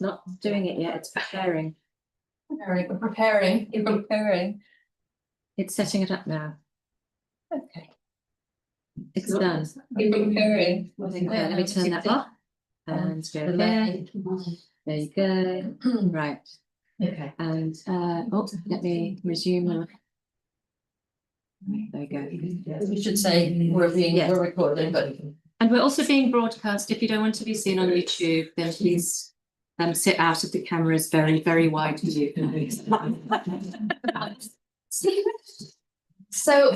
not doing it yet. It's preparing. Preparing. It's setting it up now. Okay. It's done. Preparing. Let me turn that off. And go there. There you go. Right. Okay. And let me resume. There we go. We should say we're recording, but and we're also being broadcast. If you don't want to be seen on YouTube, then please sit out of the cameras very, very wide view. So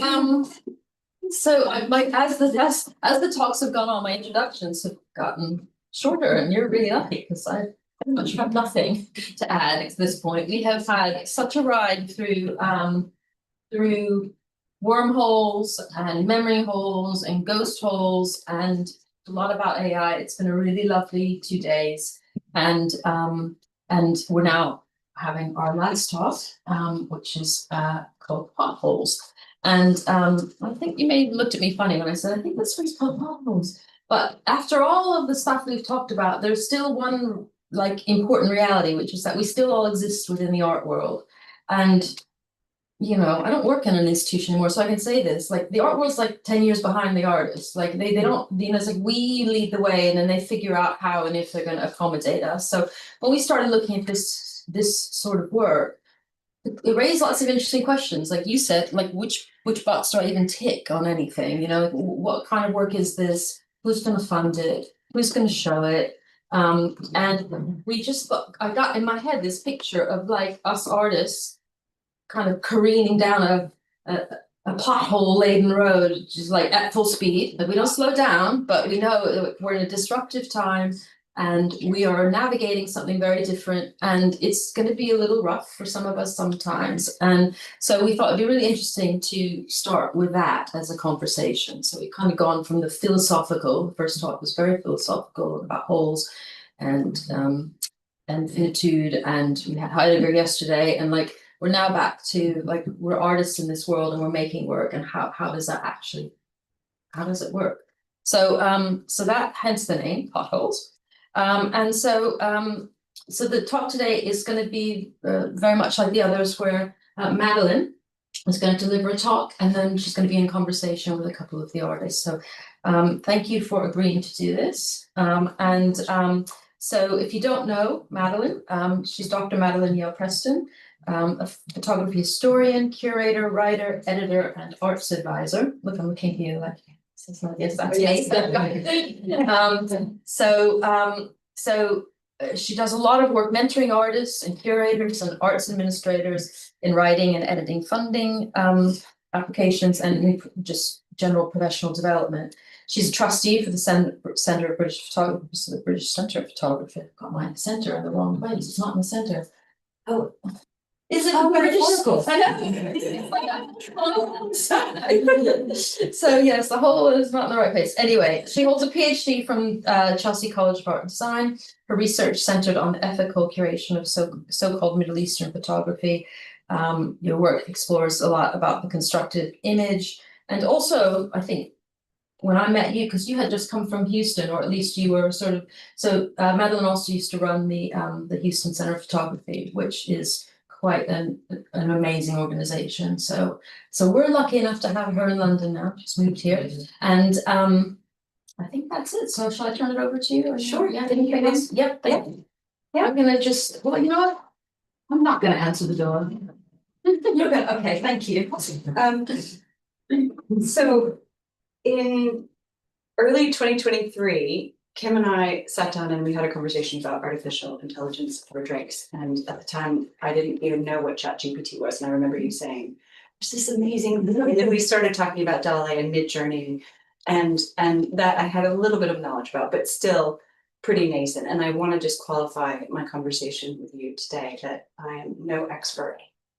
I like as the talks have gone on, my introductions have gotten shorter, and you're really lucky because I pretty much have nothing to add at this point. We have had such a ride through wormholes and memory holes and ghost holes and a lot about AI. It's been a really lovely 2 days, and we're now having our last talk, which is called potholes. And I think you may have looked at me funny when I said I think this one's called potholes. But after all of the stuff we've talked about, there's still one like important reality, which is that we still all exist within the art world. And you know, I don't work in an institution anymore, so I can say this, like the art world's like 10 years behind the artists. Like they don't, you know, it's like we lead the way and then they figure out how and if they're going to accommodate us. So when we started looking at this sort of work, it raised lots of interesting questions. Like you said, like which box do I even tick on anything? You know, like, what kind of work is this? Who's going to fund it? Who's going to show it? And we just I got in my head this picture of like us artists kind of careening down a pothole laden road, just like at full speed. But we don't slow down, but we know that we're in a disruptive time and we are navigating something very different, and it's going to be a little rough for some of us sometimes. And so we thought it'd be really interesting to start with that as a conversation. So we've kind of gone from the philosophical. The first talk was very philosophical about holes and finitude, and we had Heidegger yesterday, and like we're now back to like we're artists in this world and we're making work, and how does it work? So so that hence the name potholes. So the talk today is going to be very much like the others, where Madeline is going to deliver a talk, and then she's going to be in conversation with a couple of the artists. So thank you for agreeing to do this. So if you don't know Madeline, she's Dr. Madeline Yale Preston, a photography historian, curator, writer, editor, and arts advisor. Look, I'm looking at you like, yes, that's me. She does a lot of work mentoring artists and curators and arts administrators in writing and editing funding applications and just general professional development. She's a trustee for the Centre of British Photography, so the British Centre of Photography. I've got my centre in the wrong place. It's not in the centre. Oh. Is it British school? I know. So yes, the whole is not in the right place. Anyway, she holds a PhD from Chelsea College of Art and Design. Her research centered on the ethical curation of so-called Middle Eastern photography. Your work explores a lot about the constructed image, and also I think when I met you, because you had just come from Houston, or at least you were sort of. So Madeline also used to run the Houston Center of Photography, which is quite an amazing organization. So we're lucky enough to have her in London now. Just moved here, and I think that's it. So shall I turn it over to you? Or sure. Yeah. Yep. Yeah. I'm gonna just. Well, you know what? I'm not gonna answer the door. You're good. Okay. Thank you. So in early 2023, Kim and I sat down and we had a conversation about artificial intelligence over drinks. And at the time, I didn't even know what ChatGPT was. And I remember you saying, there's this amazing, and then we started talking about DALL-E and Midjourney, and that I had a little bit of knowledge about, but still pretty nascent. And I want to just qualify my conversation with you today that I am no expert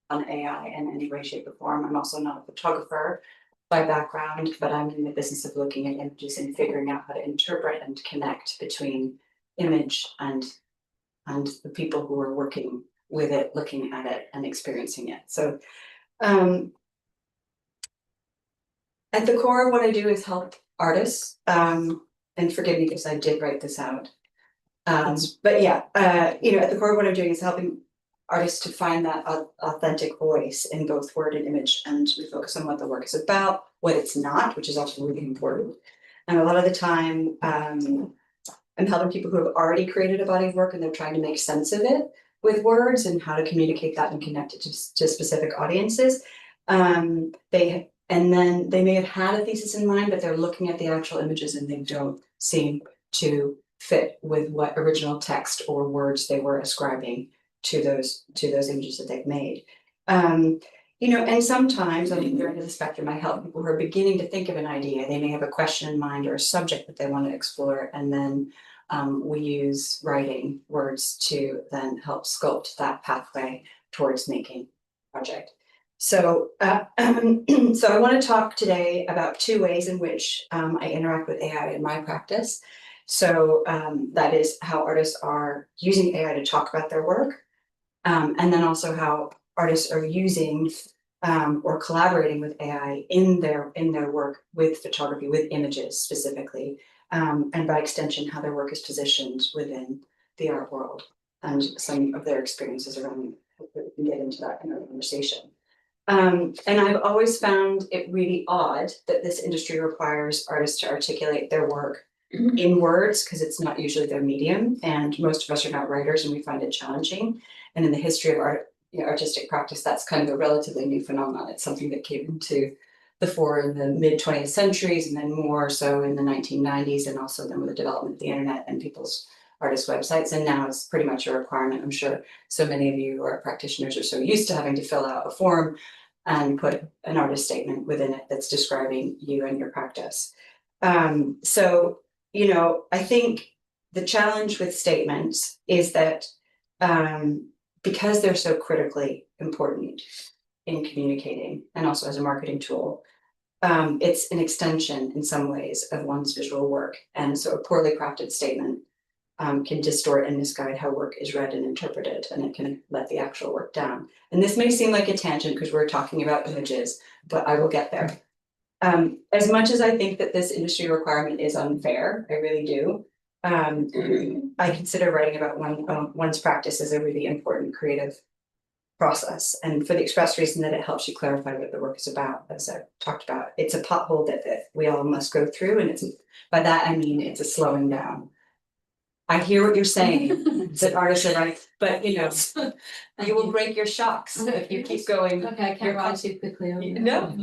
on AI in any way, shape, or form. I'm also not a photographer by background, but I'm in the business of looking at images and figuring out how to interpret and connect between image and the people who are working with it, looking at it and experiencing it. So at the core, what I do is help artists, and forgive me because I did write this out, But yeah, you know, at the core of what I'm doing is helping artists to find that authentic voice in both word and image, and we focus on what the work is about, what it's not, which is also really important. And a lot of the time, I'm helping people who have already created a body of work and they're trying to make sense of it with words and how to communicate that and connect it to specific audiences. And then they may have had a thesis in mind, but they're looking at the actual images and they don't seem to fit with what original text or words they were ascribing to those images that they've made. You know, and sometimes on the other end of the spectrum, I help people who are beginning to think of an idea. They may have a question in mind or a subject that they want to explore, and then we use writing words to then help sculpt that pathway towards making a project. So, so I want to talk today about two ways in which I interact with AI in my practice. So that is how artists are using AI to talk about their work, and then also how artists are using or collaborating with AI in their work with photography, with images specifically, and by extension, how their work is positioned within the art world and some of their experiences around. We can get into that in our conversation. And I've always found it really odd that this industry requires artists to articulate their work in words, because it's not usually their medium, and most of us are not writers and we find it challenging. And in the history of art, you know, artistic practice, that's kind of a relatively new phenomenon. It's something that came into the fore in the mid 20th centuries, and then more so in the 1990s, and also then with the development of the internet and people's artist websites. And now it's pretty much a requirement. I'm sure so many of you who are practitioners are so used to having to fill out a form and put an artist statement within it that's describing you and your practice. So, you know, I think the challenge with statements is that because they're so critically important in communicating and also as a marketing tool, it's an extension in some ways of one's visual work. And so a poorly crafted statement can distort and misguide how work is read and interpreted, and it can let the actual work down. And this may seem like a tangent because we're talking about images, but I will get there. As much as I think that this industry requirement is unfair, I really do. I consider writing about one's practice as a really important creative process, and for the express reason that it helps you clarify what the work is about. As I talked about, it's a pothole that we all must go through, and it's, by that I mean it's a slowing down. I hear what you're saying, that artists are right, but you know, you will break your shocks if you keep going. Okay, I can't write too quickly. No,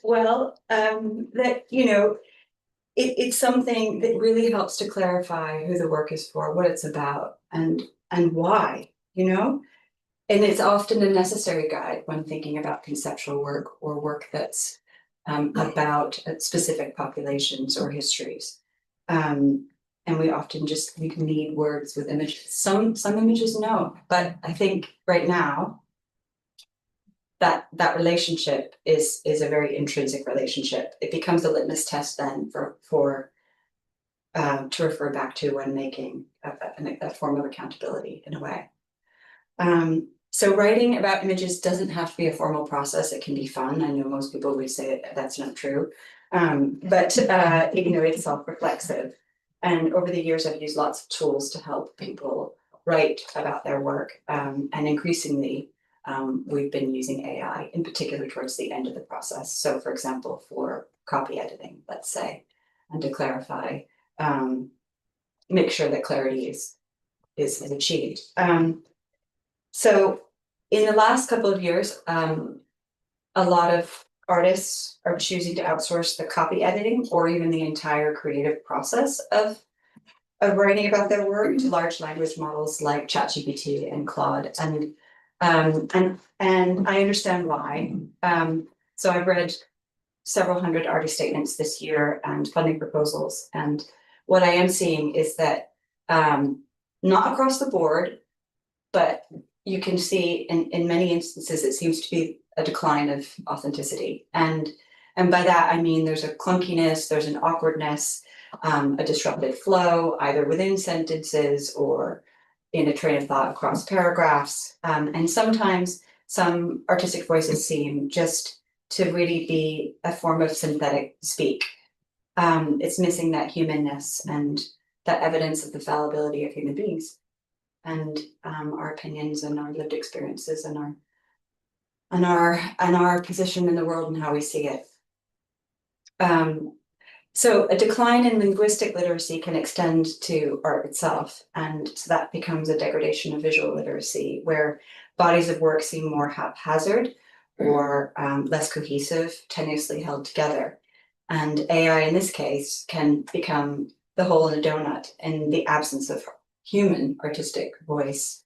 well, that, you know, it's something that really helps to clarify who the work is for, what it's about, and why, you know? And it's often a necessary guide when thinking about conceptual work or work that's about specific populations or histories. And we often just need words with images. Some images, no, but I think right now that relationship is a very intrinsic relationship. It becomes a litmus test then for to refer back to when making a form of accountability in a way. So writing about images doesn't have to be a formal process. It can be fun. I know most people would say that's not true, but you know, it's self-reflexive. And over the years, I've used lots of tools to help people write about their work, and increasingly, we've been using AI, in particular towards the end of the process. So, for example, for copy editing, let's say, and to clarify, make sure that clarity is achieved. So in the last couple of years, a lot of artists are choosing to outsource the copy editing or even the entire creative process of writing about their work to large language models like ChatGPT and Claude. And I understand why. So I've read several hundred artist statements this year and funding proposals. And what I am seeing is that not across the board, but you can see in many instances, it seems to be a decline of authenticity. And by that, I mean, there's a clunkiness, there's an awkwardness, a disrupted flow, either within sentences or in a train of thought across paragraphs. And sometimes some artistic voices seem just to really be a form of synthetic speak. It's missing that humanness and that evidence of the fallibility of human beings and our opinions and our lived experiences and our position in the world and how we see it. So a decline in linguistic literacy can extend to art itself, and so that becomes a degradation of visual literacy, where bodies of work seem more haphazard or less cohesive, tenuously held together. And AI in this case can become the hole in a donut in the absence of human artistic voice.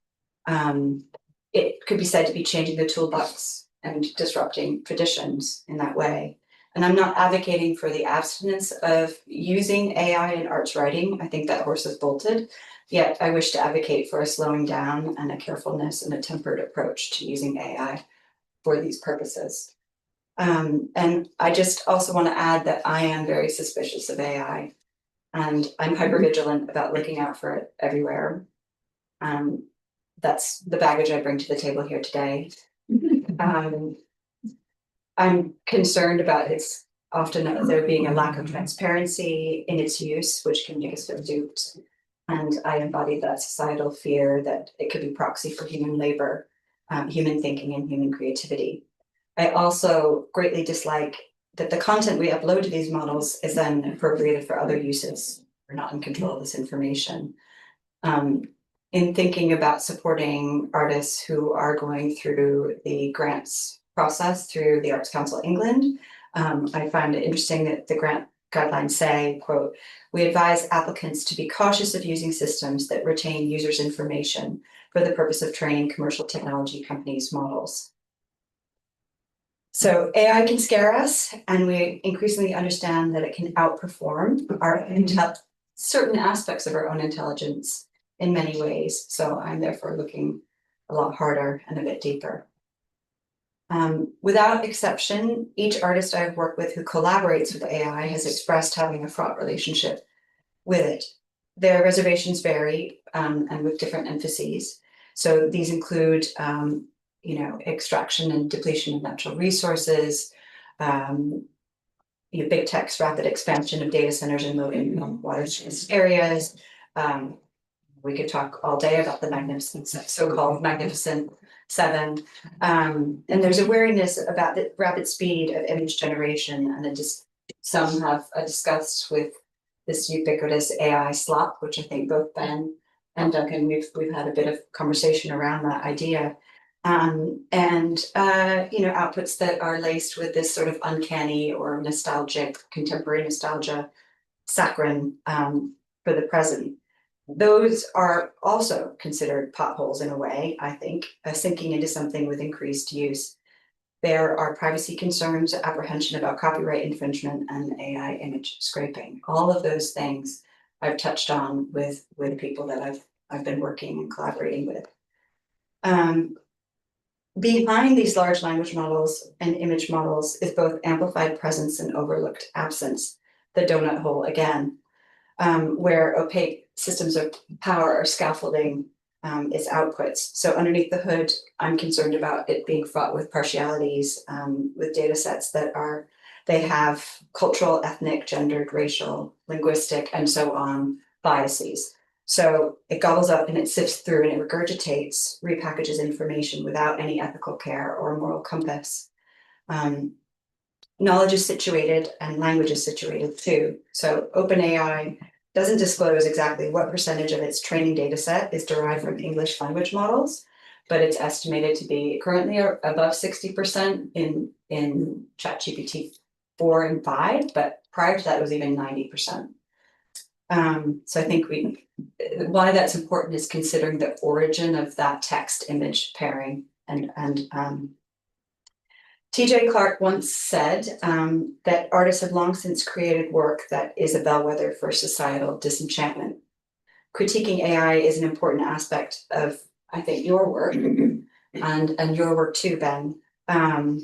It could be said to be changing the toolbox and disrupting traditions in that way. And I'm not advocating for the abstinence of using AI in arts writing. I think that horse is bolted. Yet I wish to advocate for a slowing down and a carefulness and a tempered approach to using AI for these purposes. And I just also want to add that I am very suspicious of AI, and I'm hypervigilant about looking out for it everywhere. That's the baggage I bring to the table here today. I'm concerned about its often there being a lack of transparency in its use, which can make us feel duped. And I embody that societal fear that it could be proxy for human labor, human thinking, and human creativity. I also greatly dislike that the content we upload to these models is then appropriated for other uses. We're not in control of this information. In thinking about supporting artists who are going through the grants process through the Arts Council England, I find it interesting that the grant guidelines say, quote, "We advise applicants to be cautious of using systems that retain users' information for the purpose of training commercial technology companies' models." So AI can scare us, and we increasingly understand that it can outperform our certain aspects of our own intelligence in many ways. So I'm therefore looking a lot harder and a bit deeper. Without exception, each artist I've worked with who collaborates with AI has expressed having a fraught relationship with it. Their reservations vary and with different emphases. So these include, extraction and depletion of natural resources, big tech's rapid expansion of data centers in low-income water-stressed areas. We could talk all day about the so-called Magnificent Seven. And there's a wariness about the rapid speed of image generation, and some have discussed with this ubiquitous AI slop, which I think both Ben and Duncan, we've had a bit of conversation around that idea. Outputs that are laced with this sort of uncanny or nostalgic, contemporary nostalgia, saccharine for the present. Those are also considered potholes in a way, I think, sinking into something with increased use. There are privacy concerns, apprehension about copyright infringement, and AI image scraping. All of those things I've touched on with people that I've been working and collaborating with. Behind these large language models and image models is both amplified presence and overlooked absence, the donut hole again, where opaque systems of power are scaffolding its outputs. So underneath the hood, I'm concerned about it being fraught with partialities, with data sets they have cultural, ethnic, gendered, racial, linguistic, and so on biases. So it gobbles up and it sifts through and it regurgitates, repackages information without any ethical care or moral compass. Knowledge is situated and language is situated too. So OpenAI doesn't disclose exactly what percentage of its training data set is derived from English language models, but it's estimated to be currently above 60% in ChatGPT 4 and 5, but prior to that it was even 90%. So I think why that's important is considering the origin of that text image pairing. And T.J. Clark once said that artists have long since created work that is a bellwether for societal disenchantment. Critiquing AI is an important aspect of, I think, your work and your work too, Ben. And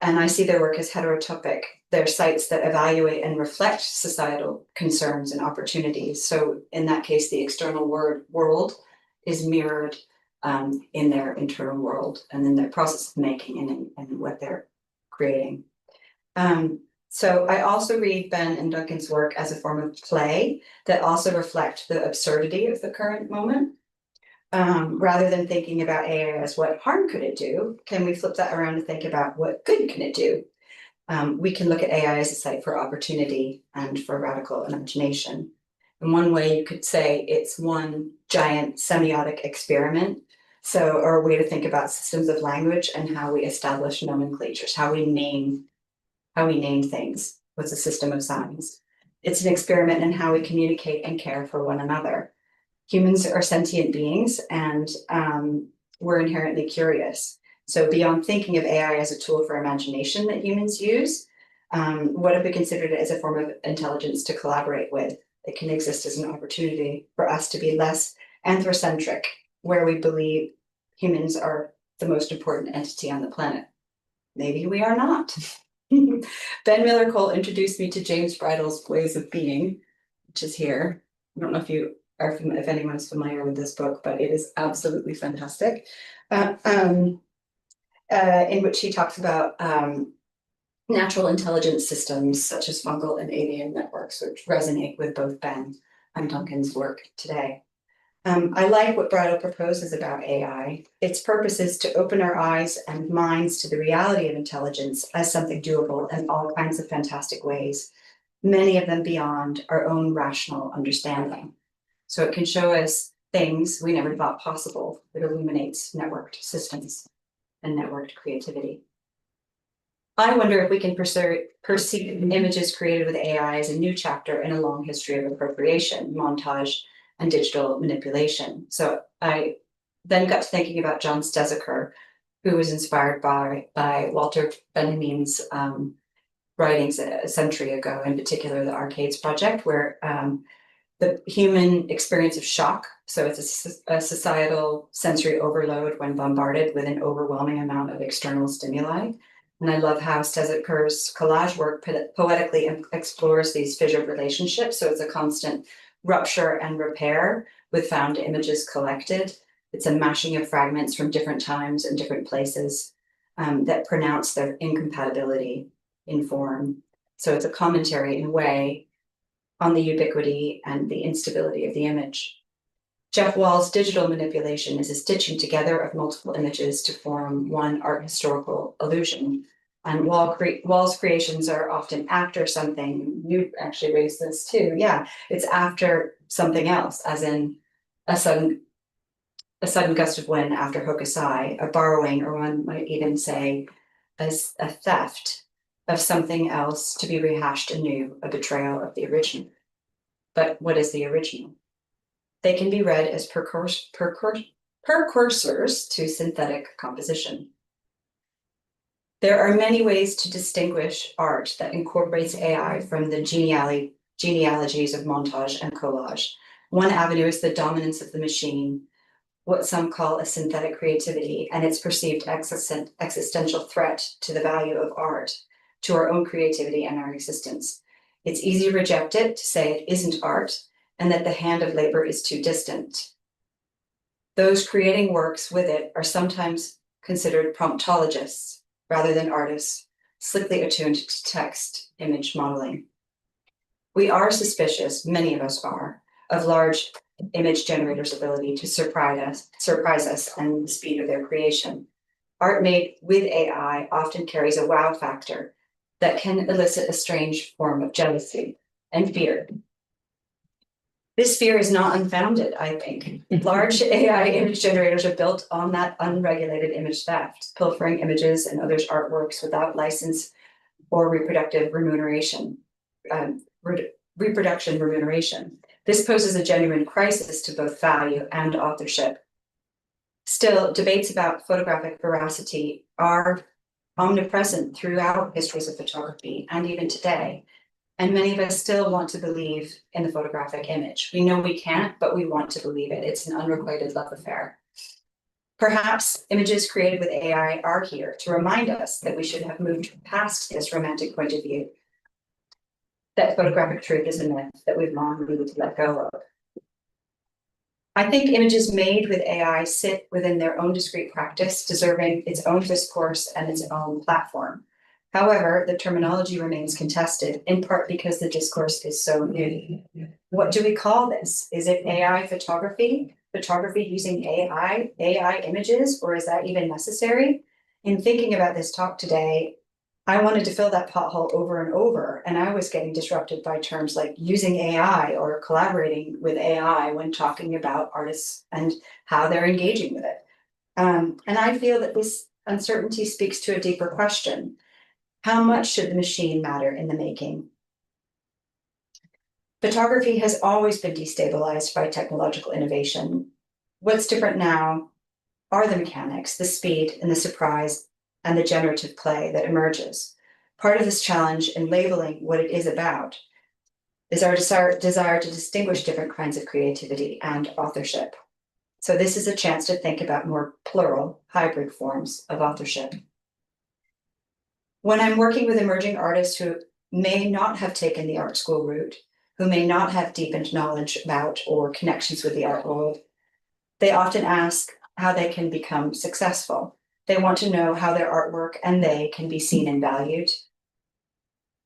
I see their work as heterotopic. They're sites that evaluate and reflect societal concerns and opportunities. So in that case, the external world is mirrored in their internal world and in their process of making and what they're creating. So I also read Ben and Duncan's work as a form of play that also reflect the absurdity of the current moment. Rather than thinking about AI as what harm could it do, can we flip that around and think about what good can it do? We can look at AI as a site for opportunity and for radical imagination. In one way, you could say it's one giant semiotic experiment. So, or a way to think about systems of language and how we establish nomenclatures, how we name things. What's a system of signs? It's an experiment in how we communicate and care for one another. Humans are sentient beings, and we're inherently curious. So beyond thinking of AI as a tool for imagination that humans use, what if we considered it as a form of intelligence to collaborate with? It can exist as an opportunity for us to be less anthrocentric, where we believe humans are the most important entity on the planet. Maybe we are not. Ben Miller Cole introduced me to James Bridle's Ways of Being, which is here. I don't know if anyone's familiar with this book, but it is absolutely fantastic. In which he talks about natural intelligence systems such as fungal and avian networks, which resonate with both Ben and Duncan's work today. I like what Bridle proposes about AI. Its purpose is to open our eyes and minds to the reality of intelligence as something doable in all kinds of fantastic ways, many of them beyond our own rational understanding. So it can show us things we never thought possible. It illuminates networked systems and networked creativity. I wonder if we can perceive images created with AI as a new chapter in a long history of appropriation, montage, and digital manipulation. So I then got to thinking about John Stezeker, who was inspired by Walter Benjamin's writings a century ago, in particular the Arcades Project, where the human experience of shock, so it's a societal sensory overload when bombarded with an overwhelming amount of external stimuli. And I love how Stezeker's collage work poetically explores these fissured relationships. So it's a constant rupture and repair with found images collected. It's a mashing of fragments from different times and different places that pronounce their incompatibility in form. So it's a commentary in a way on the ubiquity and the instability of the image. Jeff Wall's digital manipulation is a stitching together of multiple images to form one art historical illusion. And Wall's creations are often after something. You actually raised this too. Yeah, it's after something else, as in a sudden gust of wind after Hokusai, a borrowing, or one might even say as a theft of something else to be rehashed anew, a betrayal of the original. But what is the original? They can be read as precursors to synthetic composition. There are many ways to distinguish art that incorporates AI from the genealogies of montage and collage. One avenue is the dominance of the machine, what some call a synthetic creativity, and its perceived existential threat to the value of art, to our own creativity and our existence. It's easy to reject it, to say it isn't art, and that the hand of labor is too distant. Those creating works with it are sometimes considered promptologists rather than artists, slickly attuned to text image modeling. We are suspicious, many of us are, of large image generators' ability to surprise us and the speed of their creation. Art made with AI often carries a wow factor that can elicit a strange form of jealousy and fear. This fear is not unfounded, I think. Large AI image generators are built on that unregulated image theft, pilfering images and others' artworks without license or reproduction remuneration. This poses a genuine crisis to both value and authorship. Still, debates about photographic veracity are omnipresent throughout histories of photography and even today. And many of us still want to believe in the photographic image. We know we can't, but we want to believe it. It's an unrequited love affair. Perhaps images created with AI are here to remind us that we should have moved past this romantic point of view, that photographic truth is a myth that we've long needed to let go of. I think images made with AI sit within their own discrete practice, deserving its own discourse and its own platform. However, the terminology remains contested, in part because the discourse is so new. What do we call this? Is it AI photography? Photography using AI images, or is that even necessary? In thinking about this talk today, I wanted to fill that pothole over and over, and I was getting disrupted by terms like using AI or collaborating with AI when talking about artists and how they're engaging with it. And I feel that this uncertainty speaks to a deeper question. How much should the machine matter in the making? Photography has always been destabilized by technological innovation. What's different now are the mechanics, the speed and the surprise and the generative play that emerges. Part of this challenge in labeling what it is about is our desire to distinguish different kinds of creativity and authorship. So this is a chance to think about more plural, hybrid forms of authorship. When I'm working with emerging artists who may not have taken the art school route, who may not have deepened knowledge about or connections with the art world, they often ask how they can become successful. They want to know how their artwork and they can be seen and valued,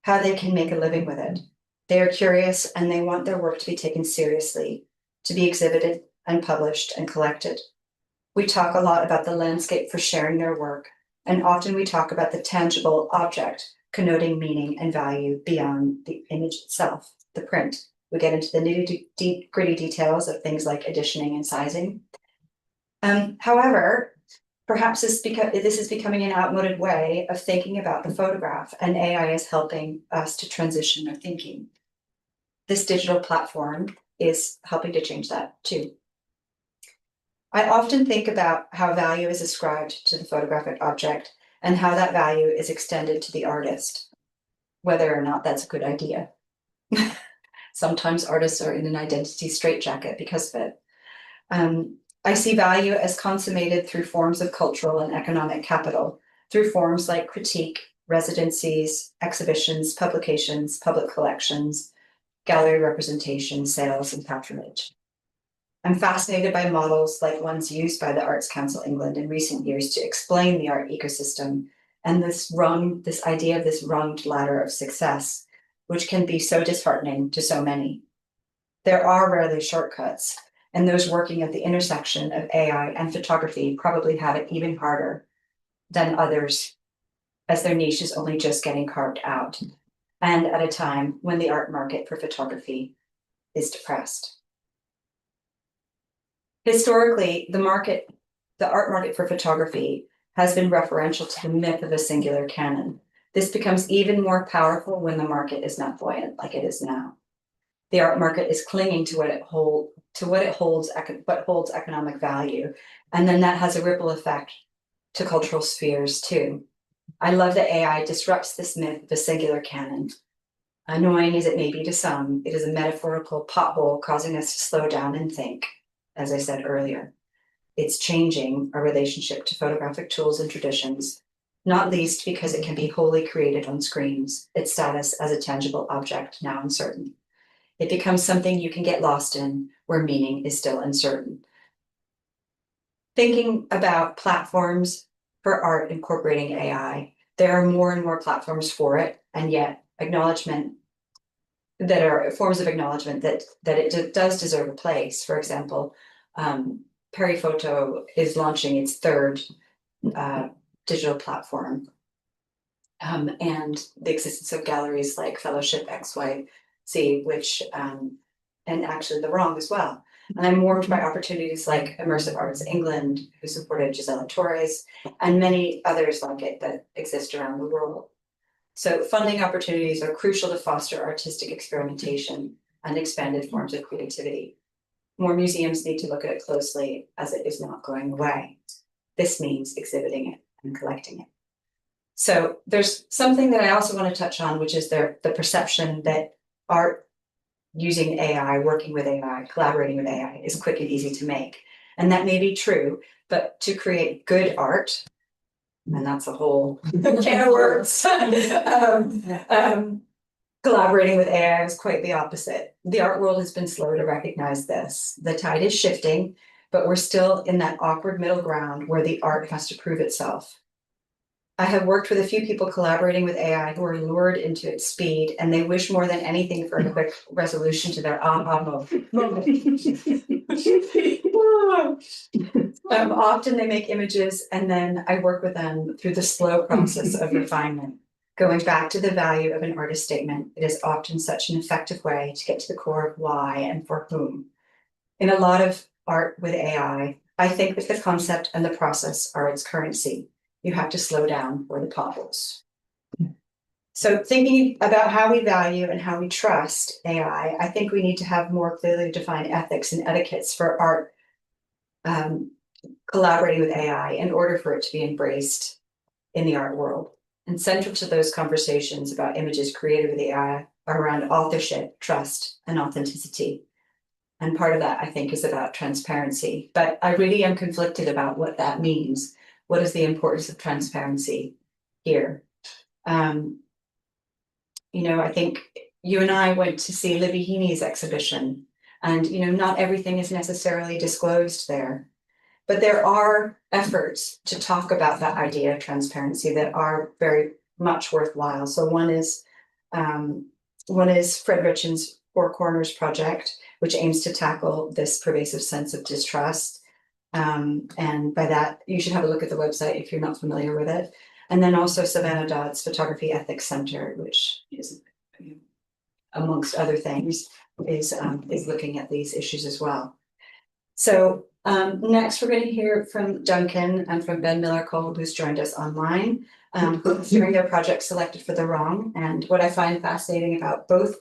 how they can make a living with it. They are curious and they want their work to be taken seriously, to be exhibited and published and collected. We talk a lot about the landscape for sharing their work, and often we talk about the tangible object connoting meaning and value beyond the image itself, the print. We get into the nitty-gritty details of things like editioning and sizing. However, perhaps this is becoming an outmoded way of thinking about the photograph, and AI is helping us to transition our thinking. This digital platform is helping to change that too. I often think about how value is ascribed to the photographic object and how that value is extended to the artist, whether or not that's a good idea. Sometimes artists are in an identity straitjacket because of it. I see value as consummated through forms of cultural and economic capital, through forms like critique, residencies, exhibitions, publications, public collections, gallery representation, sales, and patronage. I'm fascinated by models like ones used by the Arts Council England in recent years to explain the art ecosystem and this idea of this runged ladder of success, which can be so disheartening to so many. There are rarely shortcuts, and those working at the intersection of AI and photography probably have it even harder than others, as their niche is only just getting carved out, and at a time when the art market for photography is depressed. Historically, the art market for photography has been referential to the myth of a singular canon. This becomes even more powerful when the market is not buoyant like it is now. The art market is clinging to what holds economic value, and then that has a ripple effect to cultural spheres too. I love that AI disrupts this myth of a singular canon. Annoying as it may be to some, it is a metaphorical pothole causing us to slow down and think, as I said earlier. It's changing our relationship to photographic tools and traditions, not least because it can be wholly created on screens, its status as a tangible object now uncertain. It becomes something you can get lost in where meaning is still uncertain. Thinking about platforms for art incorporating AI, there are more and more platforms for it, and yet that are forms of acknowledgement that it does deserve a place. For example, Petrie Photo is launching its third digital platform, and the existence of galleries like Fellowship XYZ, which and actually the Wrong as well. And I'm warmed by opportunities like Immersive Arts England, who supported Gisela Torres, and many others like it that exist around the world. So funding opportunities are crucial to foster artistic experimentation and expanded forms of creativity. More museums need to look at it closely, as it is not going away. This means exhibiting it and collecting it. So there's something that I also want to touch on, which is the perception that art using AI, working with AI, collaborating with AI is quick and easy to make. And that may be true, but to create good art, and that's a whole can of words, collaborating with AI is quite the opposite. The art world has been slow to recognize this. The tide is shifting, but we're still in that awkward middle ground where the art has to prove itself. I have worked with a few people collaborating with AI who are lured into its speed, and they wish more than anything for a quick resolution to their aha moment. Often they make images, and then I work with them through the slow process of refinement. Going back to the value of an artist statement, it is often such an effective way to get to the core of why and for whom. In a lot of art with AI, I think that the concept and the process are its currency. You have to slow down for the potholes. So thinking about how we value and how we trust AI, I think we need to have more clearly defined ethics and etiquettes for art collaborating with AI in order for it to be embraced in the art world. And central to those conversations about images created with AI are around authorship, trust, and authenticity. And part of that, I think, is about transparency. But I really am conflicted about what that means. What is the importance of transparency here? I think you and I went to see Libby Heaney's exhibition, and not everything is necessarily disclosed there. But there are efforts to talk about that idea of transparency that are very much worthwhile. So one is Fred Richen's Four Corners project, which aims to tackle this pervasive sense of distrust. And by that, you should have a look at the website if you're not familiar with it. And then also Savannah Dodd's Photography Ethics Center, which is, amongst other things, is looking at these issues as well. So next, we're going to hear from Duncan and from Ben Millar Cole, who's joined us online, during their project Selected for the Wrong. And what I find fascinating about both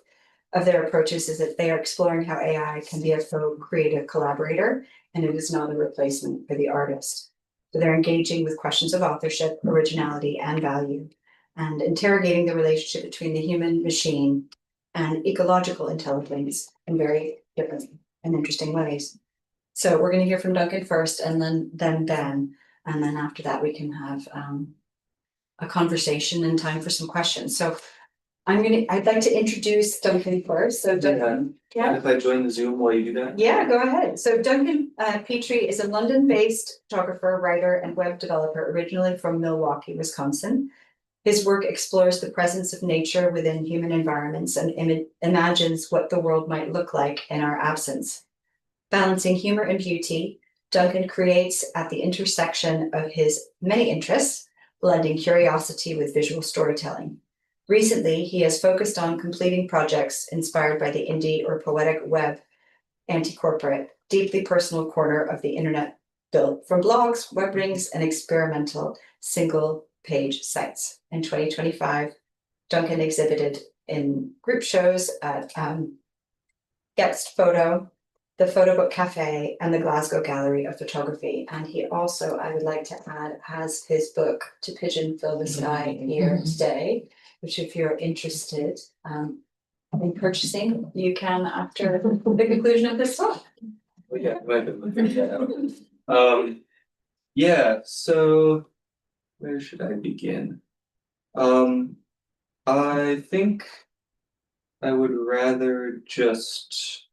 of their approaches is that they are exploring how AI can be a co-creative collaborator, and it is not a replacement for the artist. So they're engaging with questions of authorship, originality, and value, and interrogating the relationship between the human machine and ecological intelligence in very different and interesting ways. So we're going to hear from Duncan first, and then Ben, and then after that we can have a conversation and time for some questions. So I'd like to introduce Duncan first. So Duncan, And if I join the Zoom while you do that? yeah, go ahead. So Duncan Petrie is a London-based photographer, writer, and web developer, originally from Milwaukee, Wisconsin. His work explores the presence of nature within human environments and imagines what the world might look like in our absence. Balancing humor and beauty, Duncan creates at the intersection of his many interests, blending curiosity with visual storytelling. Recently, he has focused on completing projects inspired by the indie or poetic web anti-corporate, deeply personal corner of the internet built from blogs, web rings, and experimental single-page sites. In 2025, Duncan exhibited in group shows at Guest Photo, the Photo Book Cafe, and the Glasgow Gallery of Photography. And he also, I would like to add, has his book To Pigeon Fill the Sky here today, which if you're interested in purchasing, you can after the conclusion of this talk. Oh, yeah, I've been looking at that. Yeah, so where should I begin? I think I would rather just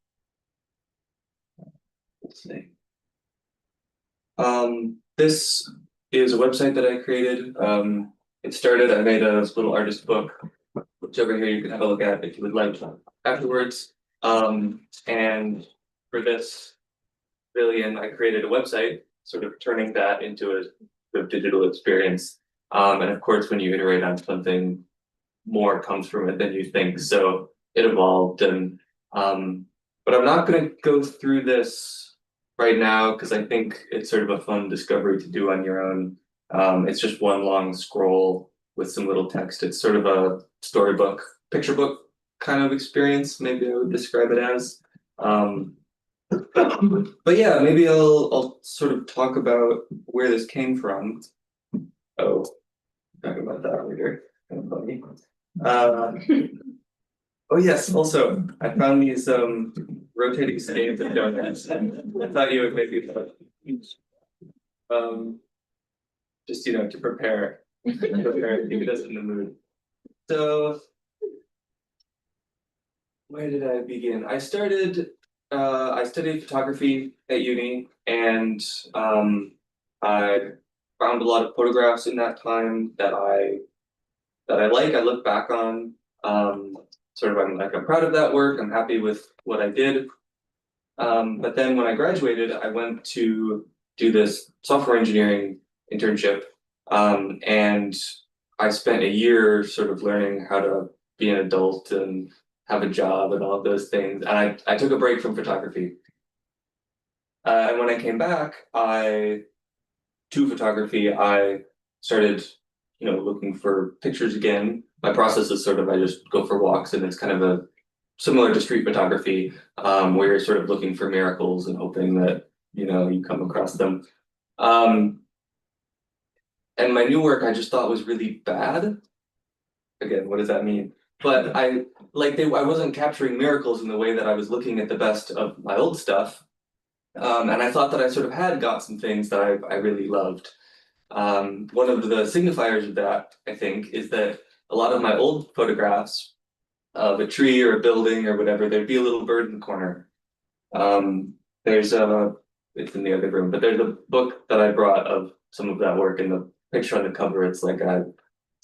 let's see. This is a website that I created. I made a little artist book, which over here you can have a look at if you would like afterwards. And for this billion, I created a website, sort of turning that into a digital experience. And of course, when you iterate on something, more comes from it than you think. So it evolved, and but I'm not going to go through this right now because I think it's sort of a fun discovery to do on your own. It's just one long scroll with some little text. It's sort of a storybook, picture book kind of experience, maybe I would describe it as. But yeah, maybe I'll sort of talk about where this came from. Oh, talk about that later. Kind of funny. Oh yes, also I found these rotating staves of donuts. I thought you would maybe just to prepare keep us in the mood. So where did I begin? I studied photography at uni, and I found a lot of photographs in that time that I look back on. Sort of I'm proud of that work. I'm happy with what I did. But then when I graduated, I went to do this software engineering internship. And I spent a year sort of learning how to be an adult and have a job and all of those things. And I took a break from photography. And when I came back, to photography, I started, looking for pictures again. My process is sort of, I just go for walks, and it's kind of a similar to street photography, where you're sort of looking for miracles and hoping that, you come across them. And my new work I just thought was really bad. Again, what does that mean? But I wasn't capturing miracles in the way that I was looking at the best of my old stuff. And I thought that I sort of had got some things that I really loved. One of the signifiers of that, I think, is that a lot of my old photographs of a tree or a building or whatever, there'd be a little bird in the corner. It's in the other room, but there's a book that I brought of some of that work, and the picture on the cover, it's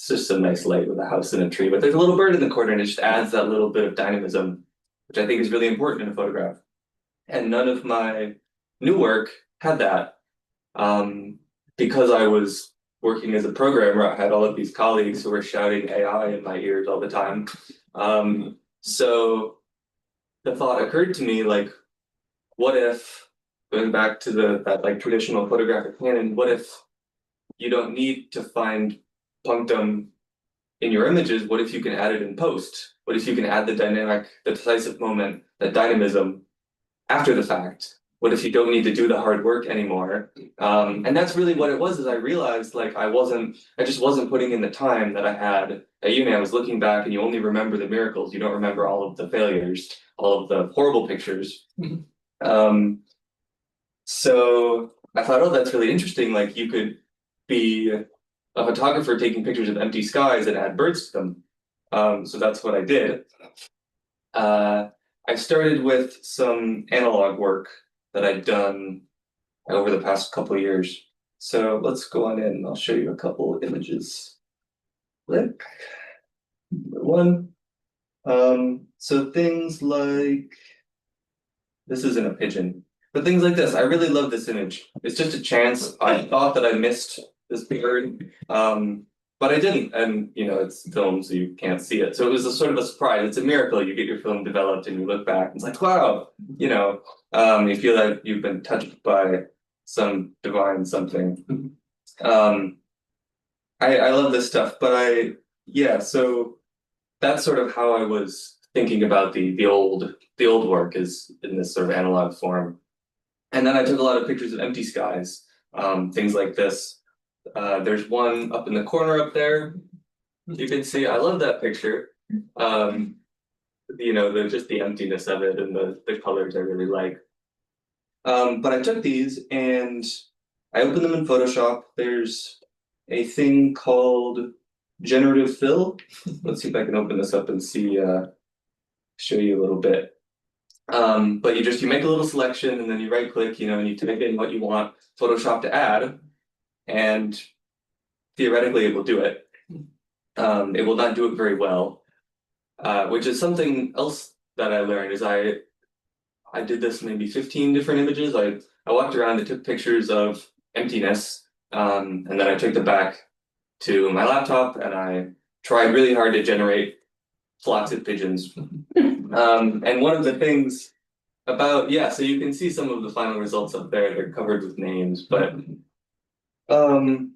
just a nice light with a house and a tree, but there's a little bird in the corner, and it just adds that little bit of dynamism, which I think is really important in a photograph. And none of my new work had that. Because I was working as a programmer, I had all of these colleagues who were shouting AI in my ears all the time. So the thought occurred to me, like, what if, going back to that traditional photographic canon, what if you don't need to find punctum in your images? What if you can add it in post? What if you can add the dynamic, the decisive moment, that dynamism after the fact? What if you don't need to do the hard work anymore? And that's really what it was, is I realized I just wasn't putting in the time that I had at uni. I was looking back, and you only remember the miracles. You don't remember all of the failures, all of the horrible pictures. So I thought, oh, that's really interesting. Like, you could be a photographer taking pictures of empty skies and add birds to them. So that's what I did. I started with some analog work that I'd done over the past couple of years. So let's go on in, and I'll show you a couple images. Click. Number one. So things like, this isn't a pigeon, but things like this. I really love this image. It's just a chance. I thought that I missed this bird, but I didn't. And it's film, so you can't see it. So it was a sort of a surprise. It's a miracle. You get your film developed, and you look back, and it's like, wow, you feel like you've been touched by some divine something. I love this stuff, but so that's sort of how I was thinking about the old work, is in this sort of analog form. And then I took a lot of pictures of empty skies, things like this. There's one up in the corner up there. You can see, I love that picture. Just the emptiness of it, and the colors I really like. But I took these and I opened them in Photoshop. There's a thing called generative fill. Let's see if I can open this up and show you a little bit. But you make a little selection, and then you right click, and you type in what you want Photoshop to add, and theoretically it will do it. It will not do it very well, which is something else that I learned. Is I did this maybe 15 different images. I walked around and took pictures of emptiness, and then I took them back to my laptop, and I tried really hard to generate flocks of pigeons. And one of the things about, so you can see some of the final results up there. They're covered with names, but one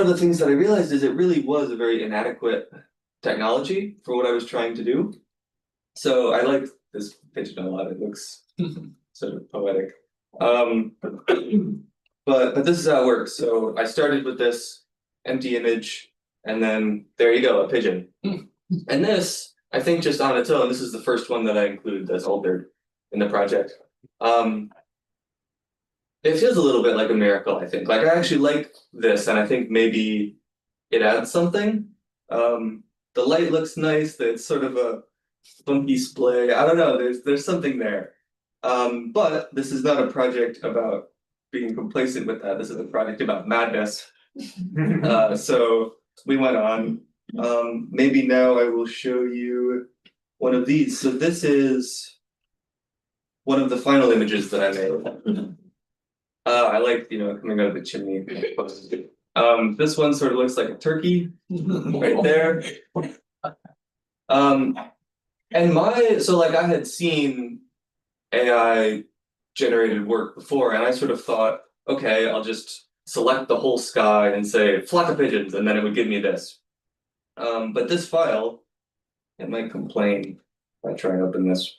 of the things that I realized is it really was a very inadequate technology for what I was trying to do. So I like this pigeon a lot. It looks sort of poetic. But this is how it works. So I started with this empty image, and then there you go, a pigeon. And this, I think, just on its own, this is the first one that I included that's altered in the project. It feels a little bit like a miracle, I think. Like, I actually like this, and I think maybe it adds something. The light looks nice. It's sort of a funky splay. I don't know. There's something there. But this is not a project about being complacent with that. This is a project about madness. So we went on. Maybe now I will show you one of these. So this is one of the final images that I made. I like, coming out of the chimney. This one sort of looks like a turkey right there. And so like I had seen AI generated work before, and I sort of thought, okay, I'll just select the whole sky and say flock of pigeons, and then it would give me this. But this file, it might complain if I try and open this.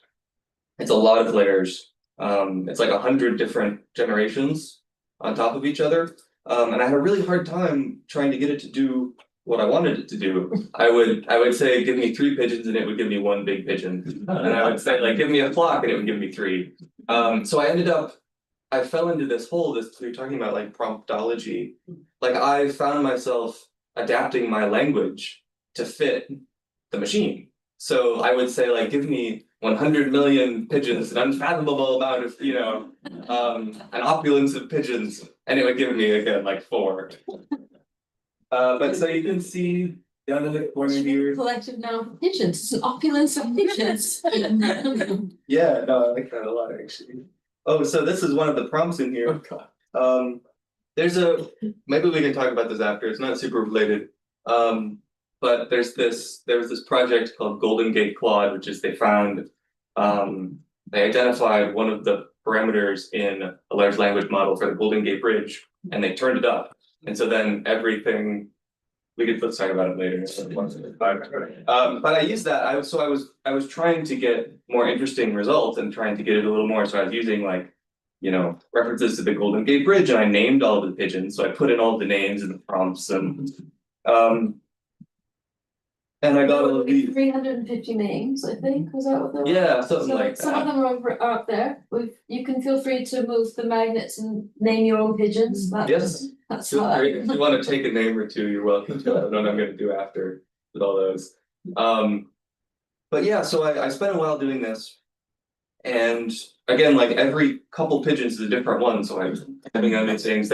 It's a lot of layers. It's like 100 different generations on top of each other. And I had a really hard time trying to get it to do what I wanted it to do. I would say, give me 3 pigeons, and it would give me 1 big pigeon. And I would say, like, give me a flock, and it would give me 3. So I fell into this hole, you're talking about like promptology. Like I found myself adapting my language to fit the machine. So I would say, like, give me 100 million pigeons, an unfathomable amount of, an opulence of pigeons, and it would give me again like 4. But so you can see down in the corner here. Collective noun for pigeons. It's an opulence of pigeons. Yeah, no, I like that a lot actually. Oh, so this is one of the prompts in here. Maybe we can talk about this after. It's not super related. But there was this project called Golden Gate Claude, which is they identified one of the parameters in a large language model for the Golden Gate Bridge, and they turned it up. And so then everything, let's talk about it later. But I used that. I was trying to get more interesting results and trying to get it a little more. So I was using references to the Golden Gate Bridge, and I named all of the pigeons. So I put in all the names and the prompts, and I got all of these. 350 names, I think. Was that what they were? Yeah, something like that. Some of them are up there. You can feel free to move the magnets and name your own pigeons. Yes. That's Feel free. If you want to take a name or two, you're welcome to. I don't know what I'm going to do after with all those. But yeah, so I spent a while doing this, and again, like every couple pigeons is a different one. So I was having on these things.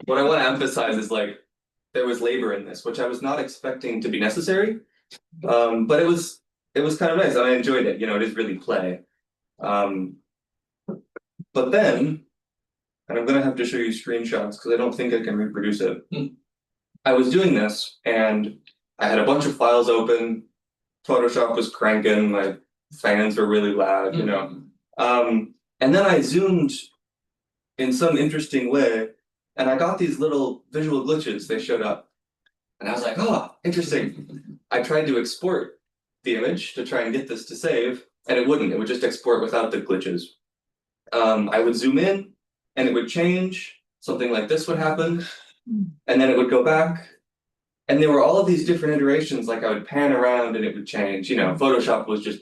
What I want to emphasize is like there was labor in this, which I was not expecting to be necessary. But it was kind of nice, and I enjoyed it. It is really play. But then. And I'm going to have to show you screenshots because I don't think I can reproduce it. I was doing this and I had a bunch of files open. Photoshop was cranking, my fans were really loud, And then I zoomed in some interesting way, and I got these little visual glitches, they showed up. And I was like, oh, interesting. I tried to export the image to try and get this to save, and it wouldn't. It would just export without the glitches. I would zoom in, and it would change, something like this would happen, and then it would go back. And there were all of these different iterations, like I would pan around and it would change. Photoshop was just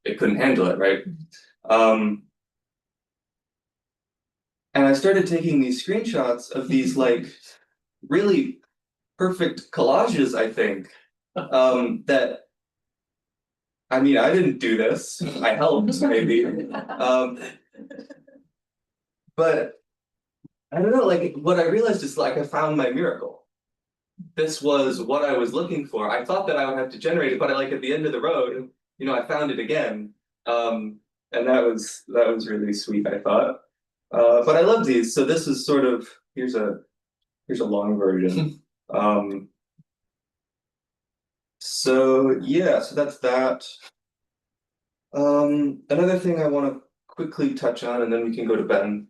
it couldn't handle it, right? And I started taking these screenshots of these like really perfect collages, I think, that, I didn't do this, I helped maybe. But I don't know, like what I realized is like I found my miracle. This was what I was looking for. I thought that I would have to generate it, but at the end of the road, I found it again. And that was really sweet, I thought. But I love these. So this is sort of here's a long version. So yeah, so that's that. Another thing I want to quickly touch on, and then we can go to Ben.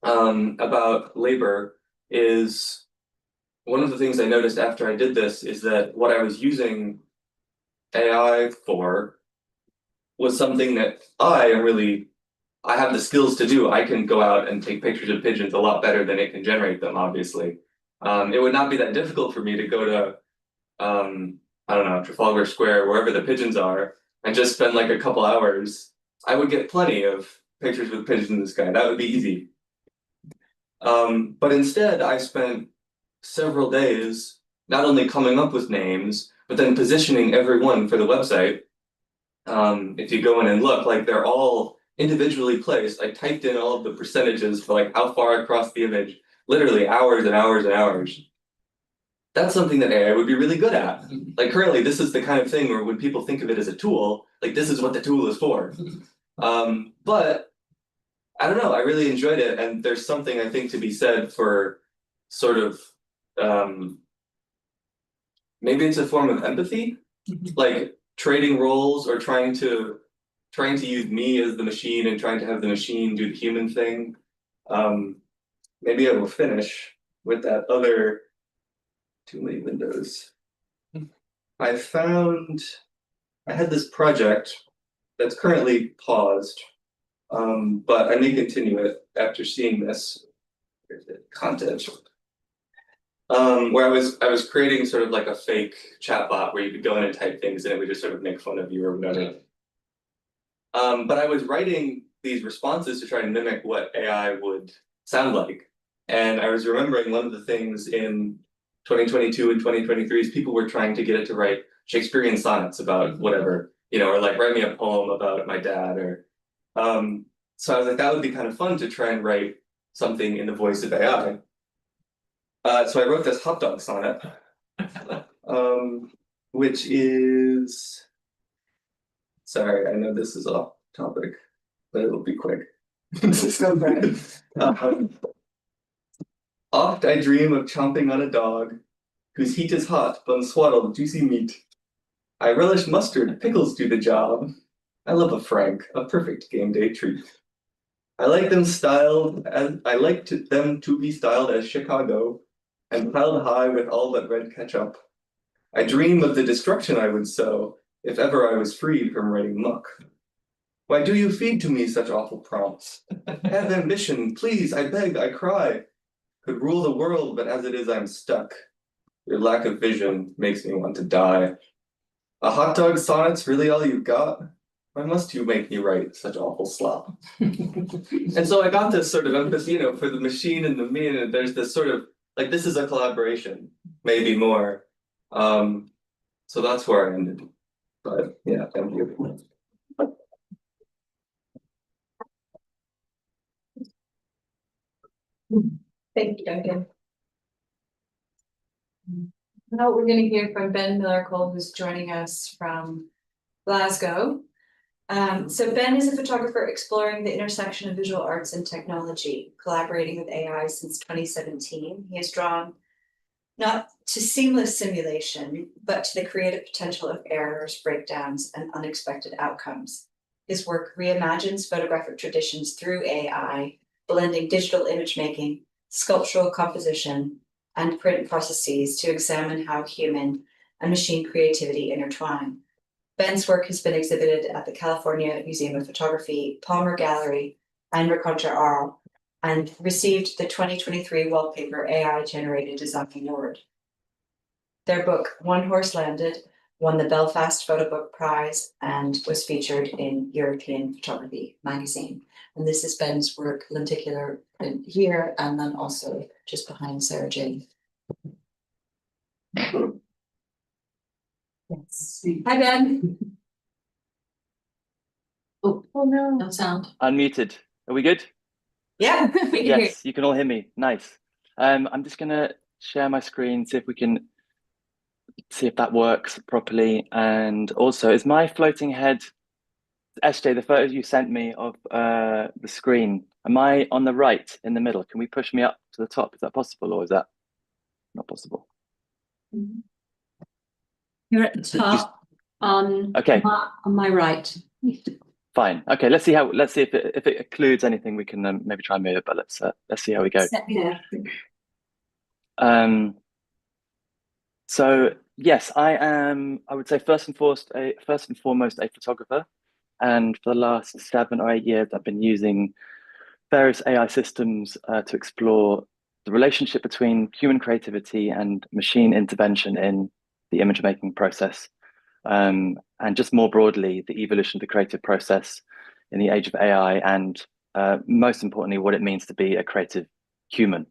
About labor is one of the things I noticed after I did this is that what I was using AI for was something that I have the skills to do. I can go out and take pictures of pigeons a lot better than it can generate them, obviously. It would not be that difficult for me to go to, I don't know, Trafalgar Square, wherever the pigeons are, and just spend like a couple hours. I would get plenty of pictures with pigeons in the sky. That would be easy. But instead, I spent several days not only coming up with names, but then positioning every one for the website. If you go in and look, like they're all individually placed. I typed in all of the percentages for like how far across the image, literally hours and hours and hours. That's something that AI would be really good at. Like currently, this is the kind of thing where when people think of it as a tool, like this is what the tool is for. But I don't know, I really enjoyed it, and there's something I think to be said for sort of maybe it's a form of empathy, like trading roles or trying to use me as the machine and trying to have the machine do the human thing. Maybe I will finish with that other too many windows. I had this project that's currently paused, but I may continue it after seeing this. Where's it? Content. Where I was creating sort of like a fake chatbot where you could go in and type things and it would just sort of make fun of you or whatever. But I was writing these responses to try and mimic what AI would sound like. And I was remembering one of the things in 2022 and 2023 is people were trying to get it to write Shakespearean sonnets about whatever, or like write me a poem about my dad or so I was like, that would be kind of fun to try and write something in the voice of AI. So I wrote this hot dog sonnet, which is, sorry, I know this is off topic, but it'll be quick. Oft I dream of chomping on a dog, whose heat is hot, but unswaddled juicy meat. I relish mustard, pickles do the job. I love a frank, a perfect game day treat. I like them to be styled as Chicago, and piled high with all but red ketchup. I dream of the destruction I would sow, if ever I was freed from writing muck. Why do you feed to me such awful prompts? Have ambition, please, I beg, I cry. Could rule the world, but as it is, I'm stuck. Your lack of vision makes me want to die. A hot dog sonnet's really all you've got? Why must you make me write such awful slop? And so I got this sort of empathy, for the machine and the me, and there's this sort of, like, this is a collaboration, maybe more. So that's where I ended. But yeah, thank you. Thank you, Duncan. Now we're going to hear from Ben Millar, who's joining us from Glasgow. So Ben is a photographer exploring the intersection of visual arts and technology, collaborating with AI since 2017. He has drawn not to seamless simulation, but to the creative potential of errors, breakdowns, and unexpected outcomes. His work reimagines photographic traditions through AI, blending digital image making, sculptural composition, and print processes to examine how human and machine creativity intertwine. Ben's work has been exhibited at the California Museum of Photography, Palmer Gallery, and Rencontre Arles, and received the 2023 Wallpaper AI-generated design award. Their book, One Horse Landed, won the Belfast Photo Book Prize and was featured in European Photography magazine. And this is Ben's work, lenticular print here, and then also just behind Sarah Jane. Yes. Hi, Ben. Oh no. No sound. Unmuted. Are we good? Yeah, we can hear you. Yes, you can all hear me. Nice. I'm just gonna share my screen, see if that works properly. And also, is my floating head, SJ, the photos you sent me of the screen, am I on the right in the middle? Can we push me up to the top? Is that possible, or is that not possible? You're at the top on my right. Fine. Okay. Let's see if it occludes anything. We can maybe try and move it, but let's see how we go. So yes, I am. I would say first and foremost a photographer, and for the last 7 or 8 years, I've been using various AI systems to explore the relationship between human creativity and machine intervention in the image making process. And just more broadly, the evolution of the creative process in the age of AI, and most importantly, what it means to be a creative human.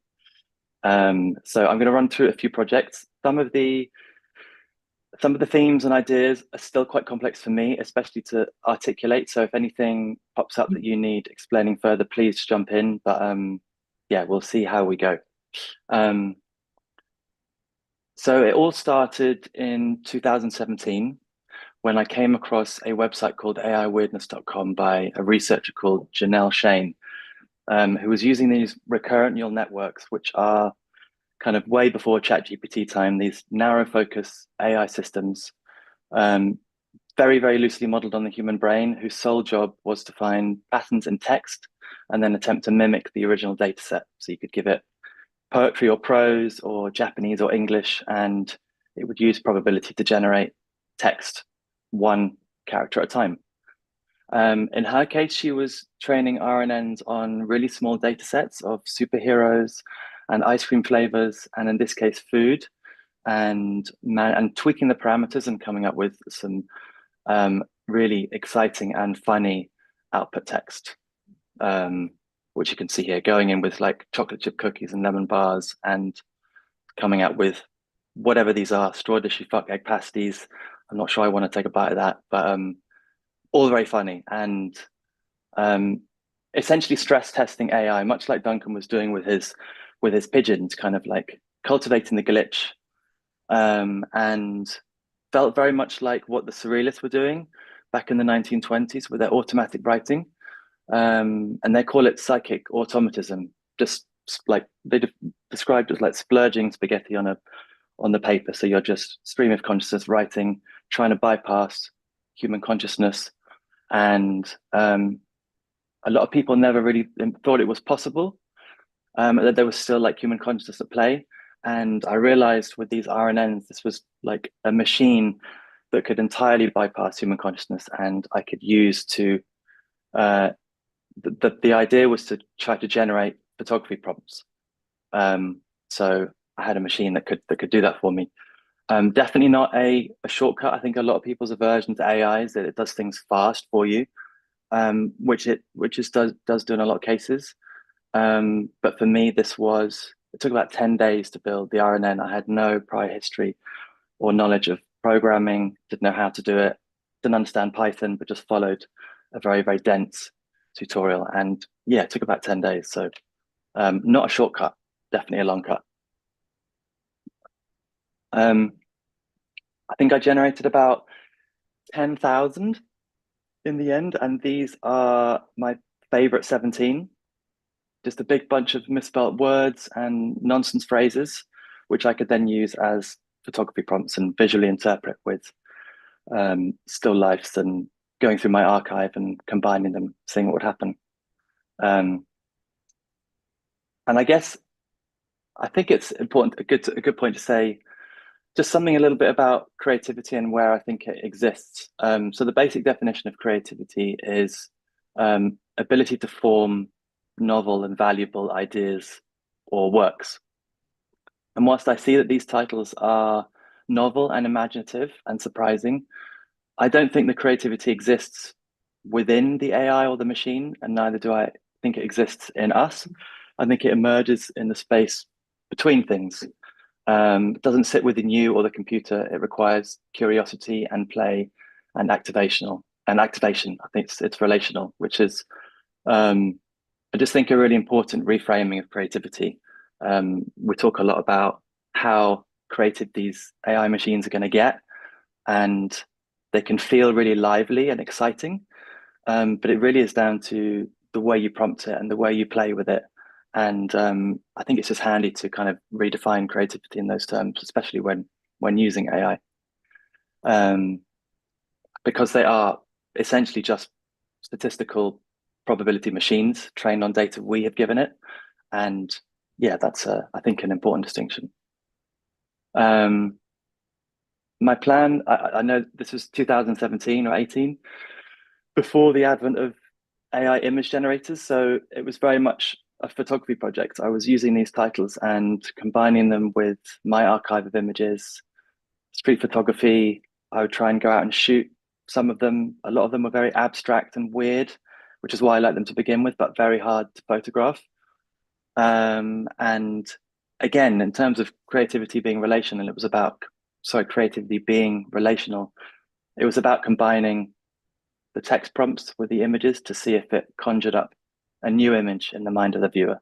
So I'm going to run through a few projects. Some of the some of the themes and ideas are still quite complex for me, especially to articulate. So if anything pops up that you need explaining further, please jump in. But yeah, we'll see how we go. So it all started in 2017 when I came across a website called AIweirdness.com by a researcher called Janelle Shane, who was using these recurrent neural networks, which are kind of way before ChatGPT time, these narrow focus AI systems, very, very loosely modeled on the human brain, whose sole job was to find patterns in text and then attempt to mimic the original data set. So you could give it poetry or prose or Japanese or English, and it would use probability to generate text one character at a time. In her case, she was training RNNs on really small data sets of superheroes and ice cream flavors, and in this case, food, and tweaking the parameters and coming up with some really exciting and funny output text, which you can see here, going in with like chocolate chip cookies and lemon bars and coming out with whatever these are, straw does she fuck egg pasties. I'm not sure I want to take a bite of that, but all very funny and essentially stress testing AI, much like Duncan was doing with his pigeons, kind of like cultivating the glitch, and felt very much like what the surrealists were doing back in the 1920s with their automatic writing. And they call it psychic automatism, just like they described as like splurging spaghetti on the paper. So you're just stream of consciousness writing, trying to bypass human consciousness. And a lot of people never really thought it was possible, that there was still like human consciousness at play. And I realized with these RNNs, this was like a machine that could entirely bypass human consciousness, and I could use to the idea was to try to generate photography prompts. So I had a machine that could do that for me. Definitely not a shortcut. I think a lot of people's aversion to AI is that it does things fast for you, which it does do in a lot of cases. But for me, it took about 10 days to build the RNN. I had no prior history or knowledge of programming, didn't know how to do it, didn't understand Python, but just followed a very, very dense tutorial. And yeah, it took about 10 days. So not a shortcut, definitely a long cut. I think I generated about 10,000 in the end, and these are my favorite 17. Just a big bunch of misspelled words and nonsense phrases, which I could then use as photography prompts and visually interpret with still lifes and going through my archive and combining them, seeing what would happen. And I guess I think it's important, a good point to say just something a little bit about creativity and where I think it exists. So the basic definition of creativity is ability to form novel and valuable ideas or works. And whilst I see that these titles are novel and imaginative and surprising, I don't think the creativity exists within the AI or the machine, and neither do I think it exists in us. I think it emerges in the space between things. It doesn't sit within you or the computer. It requires curiosity and play and activation. I think it's relational, which is I just think a really important reframing of creativity. We talk a lot about how creative these AI machines are going to get, and they can feel really lively and exciting, but it really is down to the way you prompt it and the way you play with it. And I think it's just handy to kind of redefine creativity in those terms, especially when using AI, because they are essentially just statistical probability machines trained on data we have given it. And yeah, that's I think an important distinction. My plan, I know this was 2017 or 18, before the advent of AI image generators. So it was very much a photography project. I was using these titles and combining them with my archive of images, street photography. I would try and go out and shoot some of them. A lot of them were very abstract and weird, which is why I like them to begin with, but very hard to photograph. And again, in terms of creativity being relational, it was about creatively being relational. It was about combining the text prompts with the images to see if it conjured up a new image in the mind of the viewer.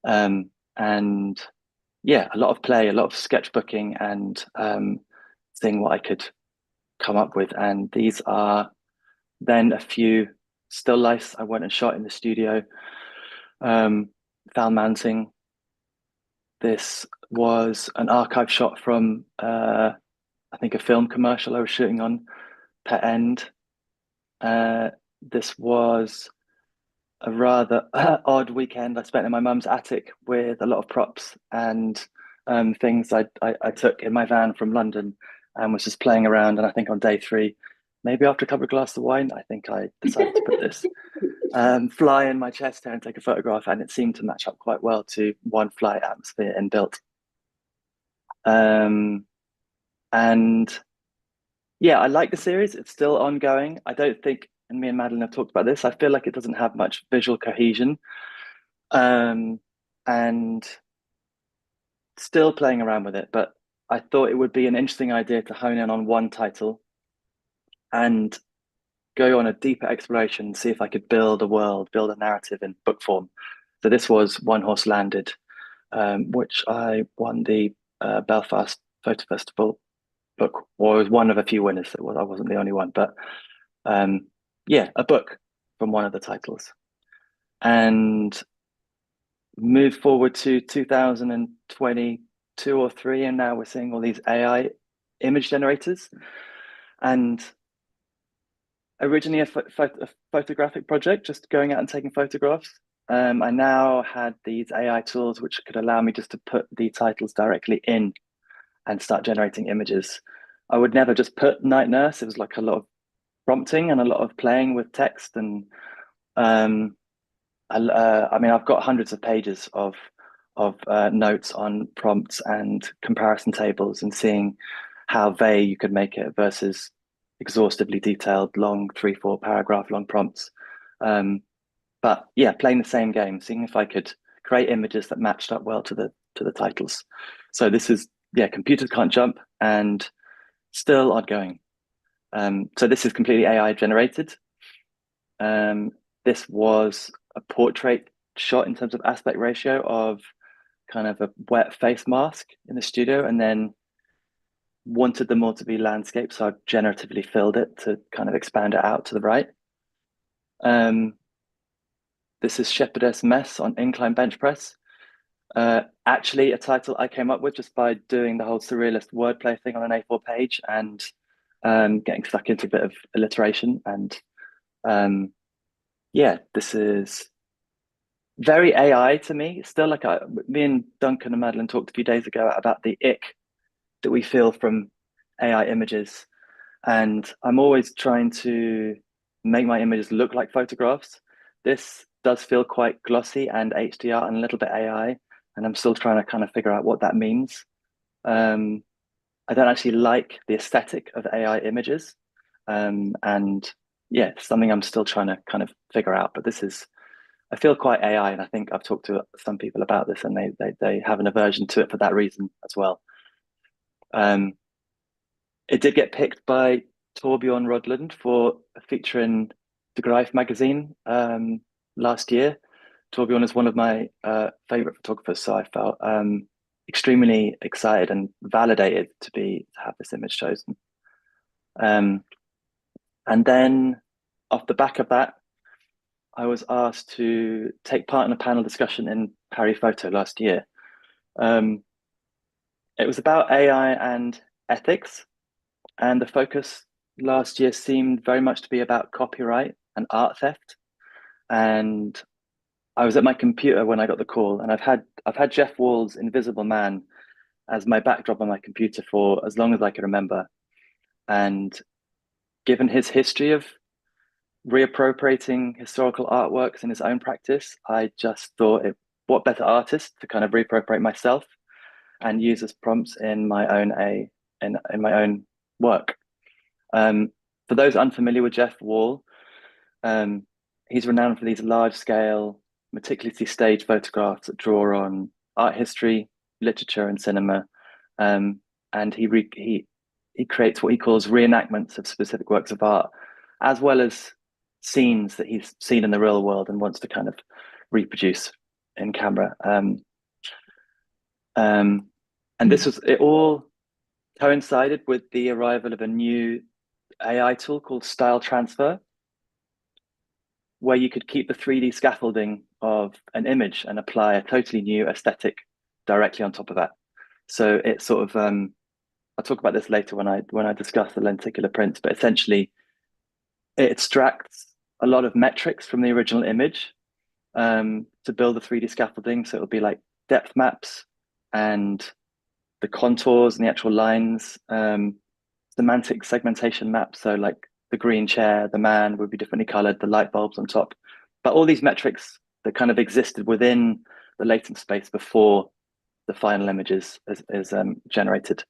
And yeah, a lot of play, a lot of sketchbooking, and seeing what I could come up with. And these are then a few still lifes I went and shot in the studio. Foul mounting. This was an archive shot from I think a film commercial I was shooting on Pet End. This was a rather odd weekend I spent in my mum's attic with a lot of props and things I took in my van from London, and was just playing around. And I think on day 3, maybe after a couple of glasses of wine, I think I decided to put this fly in my chest here and take a photograph, and it seemed to match up quite well to one fly atmosphere inbuilt. And yeah, I like the series. It's still ongoing. I don't think, and me and Madeline have talked about this, I feel like it doesn't have much visual cohesion. And still playing around with it, but I thought it would be an interesting idea to hone in on one title and go on a deeper exploration, see if I could build a world, build a narrative in book form. So this was One Horse Landed, which I won the Belfast Photo Festival book, or was one of a few winners. I wasn't the only one, but yeah, a book from one of the titles. And move forward to 2022 or 3, and now we're seeing all these AI image generators. And originally a photographic project, just going out and taking photographs. I now had these AI tools which could allow me just to put the titles directly in and start generating images. I would never just put Night Nurse. It was like a lot of prompting and a lot of playing with text. And I mean, I've got hundreds of pages of notes on prompts and comparison tables, and seeing how vague you could make it versus exhaustively detailed, long 3-4 paragraph long prompts. But yeah, playing the same game, seeing if I could create images that matched up well to the titles. So this is, yeah, computers can't jump, and still ongoing. So this is completely AI generated. This was a portrait shot in terms of aspect ratio of kind of a wet face mask in the studio, and then wanted them all to be landscape, so I've generatively filled it to kind of expand it out to the right. This is Shepherdess Mess on incline bench press. Actually, a title I came up with just by doing the whole surrealist wordplay thing on an A4 page and getting stuck into a bit of alliteration. And yeah, this is very AI to me. Still, like me and Duncan and Madeline talked a few days ago about the ick that we feel from AI images. And I'm always trying to make my images look like photographs. This does feel quite glossy and HDR and a little bit AI. And I'm still trying to kind of figure out what that means. I don't actually like the aesthetic of AI images. And yeah, it's something I'm still trying to kind of figure out. But this is, I feel quite AI, and I think I've talked to some people about this, and they have an aversion to it for that reason as well. It did get picked by Torbjorn Rodland for a feature in De Graaf magazine last year. Torbjorn is one of my favorite photographers, so I felt extremely excited and validated to have this image chosen. And then off the back of that, I was asked to take part in a panel discussion in Paris Photo last year. It was about AI and ethics, and the focus last year seemed very much to be about copyright and art theft. And I was at my computer when I got the call, and I've had Jeff Wall's Invisible Man as my backdrop on my computer for as long as I can remember. And given his history of reappropriating historical artworks in his own practice, I just thought, what better artist to kind of reappropriate myself and use as prompts in my own work. For those unfamiliar with Jeff Wall, he's renowned for these large-scale, meticulously staged photographs that draw on art history, literature, and cinema. and he creates what he calls reenactments of specific works of art, as well as scenes that he's seen in the real world and wants to kind of reproduce in camera. And it all coincided with the arrival of a new AI tool called Style Transfer, where you could keep the 3D scaffolding of an image and apply a totally new aesthetic directly on top of that. So it's sort of, I'll talk about this later when I discuss the lenticular prints, but essentially it extracts a lot of metrics from the original image to build the 3D scaffolding. So it'll be like depth maps and the contours and the actual lines, semantic segmentation maps. So like the green chair, the man would be differently colored, the light bulbs on top. But all these metrics that kind of existed within the latent space before the final image is generated.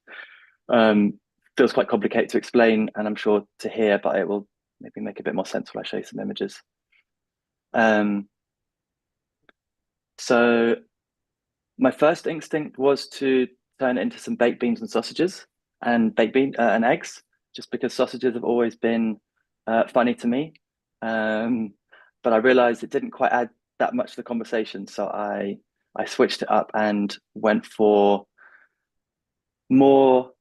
Feels quite complicated to explain, and I'm sure to hear, but it will maybe make a bit more sense when I show you some images. So my first instinct was to turn it into some baked beans and sausages and and eggs, just because sausages have always been funny to me. But I realized it didn't quite add that much to the conversation, so I switched it up and went for more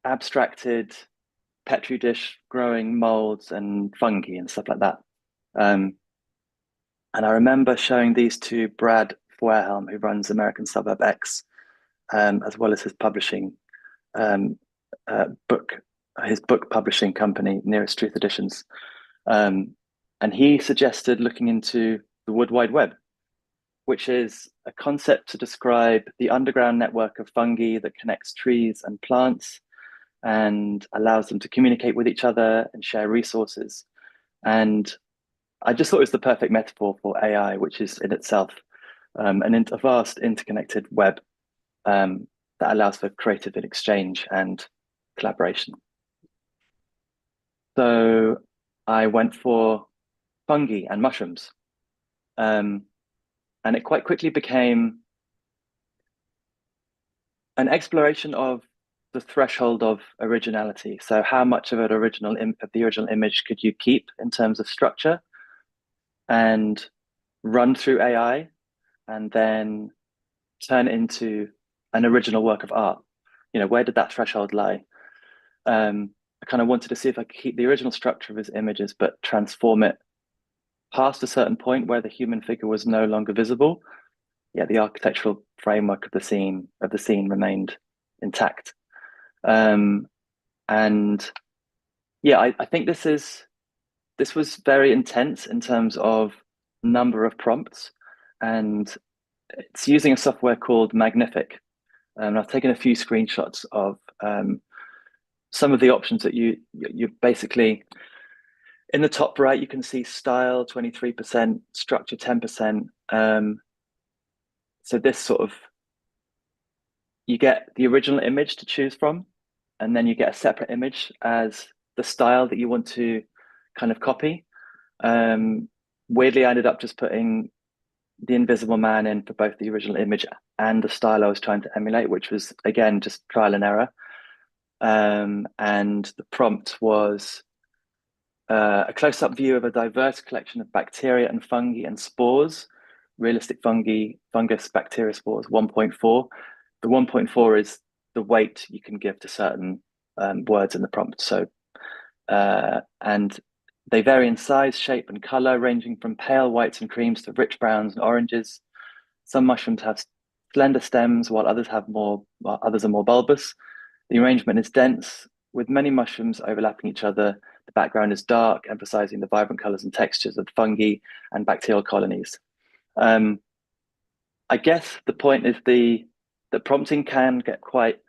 abstracted Petri dish growing molds and fungi and stuff like that. And I remember showing these to Brad Fuerhelm, who runs American Suburb X, as well as his publishing his book publishing company, Nearest Truth Editions. And he suggested looking into the Wood Wide Web, which is a concept to describe the underground network of fungi that connects trees and plants and allows them to communicate with each other and share resources. And I just thought it was the perfect metaphor for AI, which is in itself a vast interconnected web that allows for creative exchange and collaboration. So I went for fungi and mushrooms. And it quite quickly became an exploration of the threshold of originality. So how much of the original image could you keep in terms of structure and run through AI and then turn it into an original work of art? You know, where did that threshold lie? I kind of wanted to see if I could keep the original structure of his images, but transform it past a certain point where the human figure was no longer visible. Yeah, the architectural framework of the scene remained intact. And yeah, I think this was very intense in terms of number of prompts, and it's using a software called Magnific. And I've taken a few screenshots of some of the options that you basically, in the top right, you can see style 23%, structure 10%. So this sort of, you get the original image to choose from, and then you get a separate image as the style that you want to kind of copy. Weirdly, I ended up just putting the Invisible Man in for both the original image and the style I was trying to emulate, which was, again, just trial and error. And the prompt was a close-up view of a diverse collection of bacteria and fungi and spores, realistic fungus bacteria spores, 1.4. The 1.4 is the weight you can give to certain words in the prompt. So, and they vary in size, shape, and color, ranging from pale whites and creams to rich browns and oranges. Some mushrooms have slender stems, while others are more bulbous. The arrangement is dense, with many mushrooms overlapping each other. The background is dark, emphasizing the vibrant colors and textures of fungi and bacterial colonies. I guess the point is that prompting can get quite,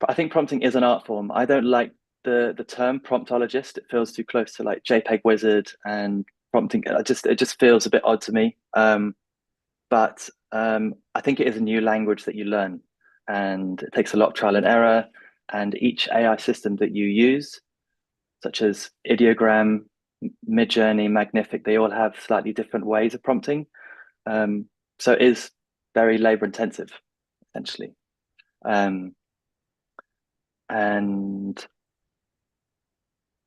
I think prompting is an art form. I don't like the term promptologist. It feels too close to like JPEG wizard and prompting. It just feels a bit odd to me. But I think it is a new language that you learn, and it takes a lot of trial and error. And each AI system that you use, such as Ideogram, Midjourney, Magnific, they all have slightly different ways of prompting. So it is very labor intensive, essentially. And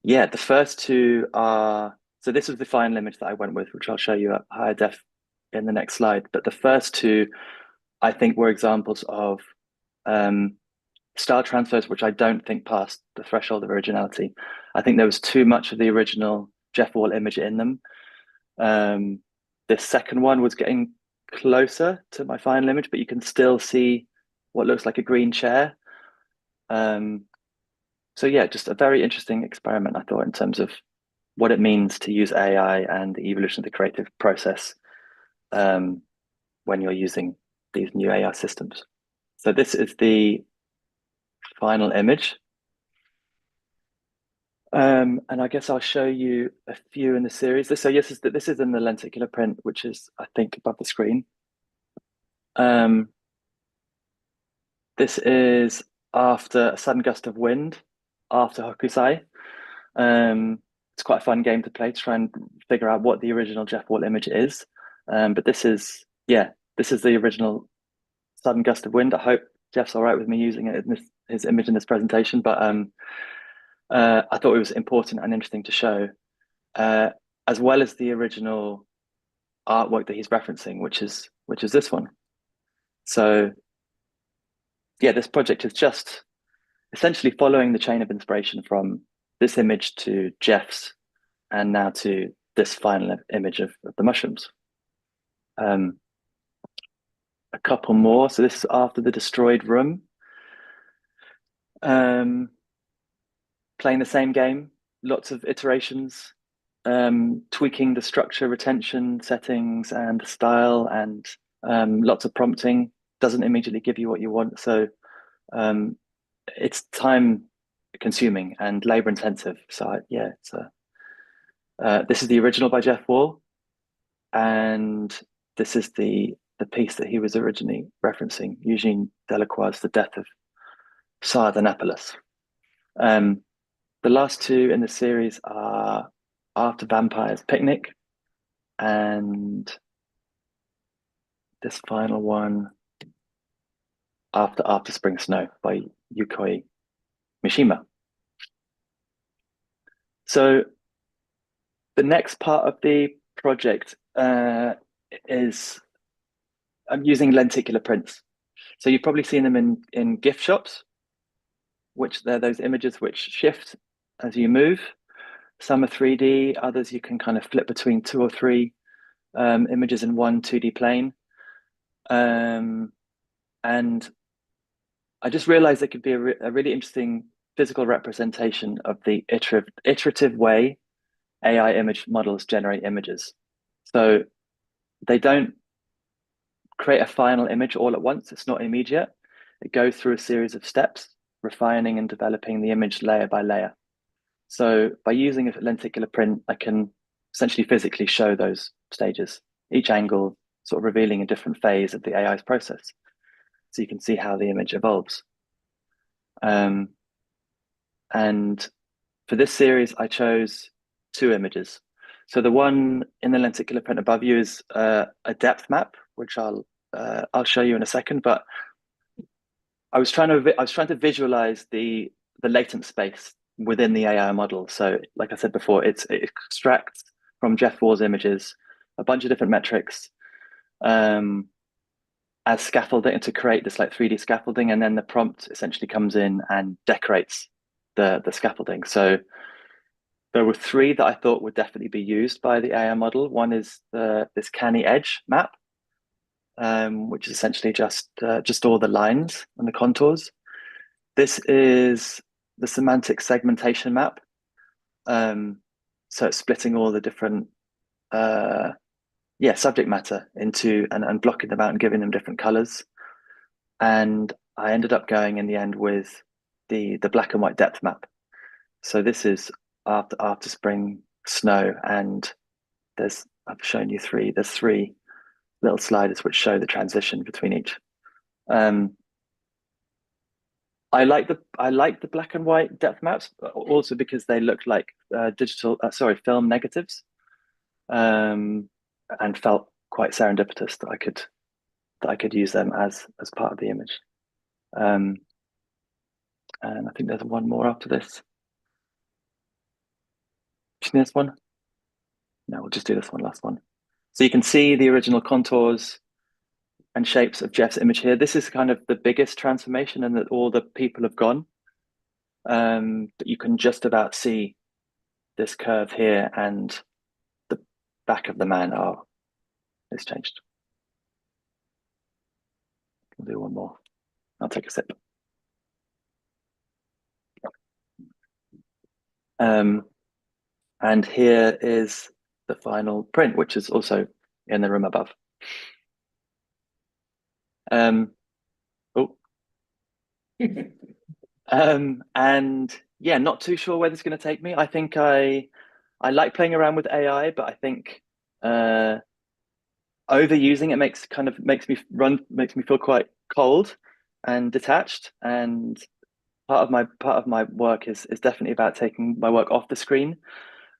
yeah, the first two are, so this was the final image that I went with, which I'll show you at higher def in the next slide. But the first two, I think, were examples of style transfers, which I don't think passed the threshold of originality. I think there was too much of the original Jeff Wall image in them. The second one was getting closer to my final image, but you can still see what looks like a green chair. So yeah, just a very interesting experiment, I thought, in terms of what it means to use AI and the evolution of the creative process when you're using these new AI systems. So this is the final image. And I guess I'll show you a few in the series. So yes, this is in the lenticular print, which is, I think, above the screen. This is after a sudden gust of wind, after Hokusai. It's quite a fun game to play to try and figure out what the original Jeff Wall image is. But this is the original sudden gust of wind. I hope Jeff's all right with me using it in his image in this presentation, but I thought it was important and interesting to show, as well as the original artwork that he's referencing, which is this one. So yeah, this project is just essentially following the chain of inspiration from this image to Jeff's, and now to this final image of the mushrooms. A couple more. So this is after the destroyed room. Playing the same game, lots of iterations, tweaking the structure, retention settings, and the style, and lots of prompting. Doesn't immediately give you what you want, so it's time consuming and labor intensive. So yeah, it's this is the original by Jeff Wall, and this is the piece that he was originally referencing, Eugene Delacroix's The Death of Sardanapalus. The last two in the series are After Vampire's Picnic, and this final one, After Spring Snow by Yukoi Mishima. So the next part of the project is I'm using lenticular prints. So you've probably seen them in gift shops, which they're those images which shift as you move. Some are 3D, others you can kind of flip between 2 or 3 images in one 2D plane. And I just realized there could be a really interesting physical representation of the iterative way AI image models generate images. So they don't create a final image all at once. It's not immediate. It goes through a series of steps, refining and developing the image layer by layer. So by using a lenticular print, I can essentially physically show those stages, each angle sort of revealing a different phase of the AI's process. So you can see how the image evolves. And for this series, I chose 2 images. So the one in the lenticular print above you is a depth map, which I'll show you in a second. But I was trying to visualize the latent space within the AI model. So like I said before, it extracts from Jeff Wall's images a bunch of different metrics as scaffolding to create this like 3D scaffolding, and then the prompt essentially comes in and decorates the scaffolding. So there were 3 that I thought would definitely be used by the AI model. One is this canny edge map, which is essentially just all the lines and the contours. This is the semantic segmentation map. So it's splitting all the different subject matter into and blocking them out and giving them different colors. And I ended up going in the end with the black and white depth map. So this is after spring snow, and I've shown you 3. There's 3 little sliders which show the transition between each. I like the black and white depth maps, also because they look like film negatives, and felt quite serendipitous that I could use them as part of the image. And I think there's one more after this. Just this one? No, we'll just do this one, last one. So you can see the original contours and shapes of Jeff's image here. This is kind of the biggest transformation, and that all the people have gone. But you can just about see this curve here, and the back of the man is changed. We'll do one more. I'll take a sip. And here is the final print, which is also in the room above. And yeah, not too sure where this is going to take me. I think I like playing around with AI, but I think overusing it makes me feel quite cold and detached. And part of my work is definitely about taking my work off the screen,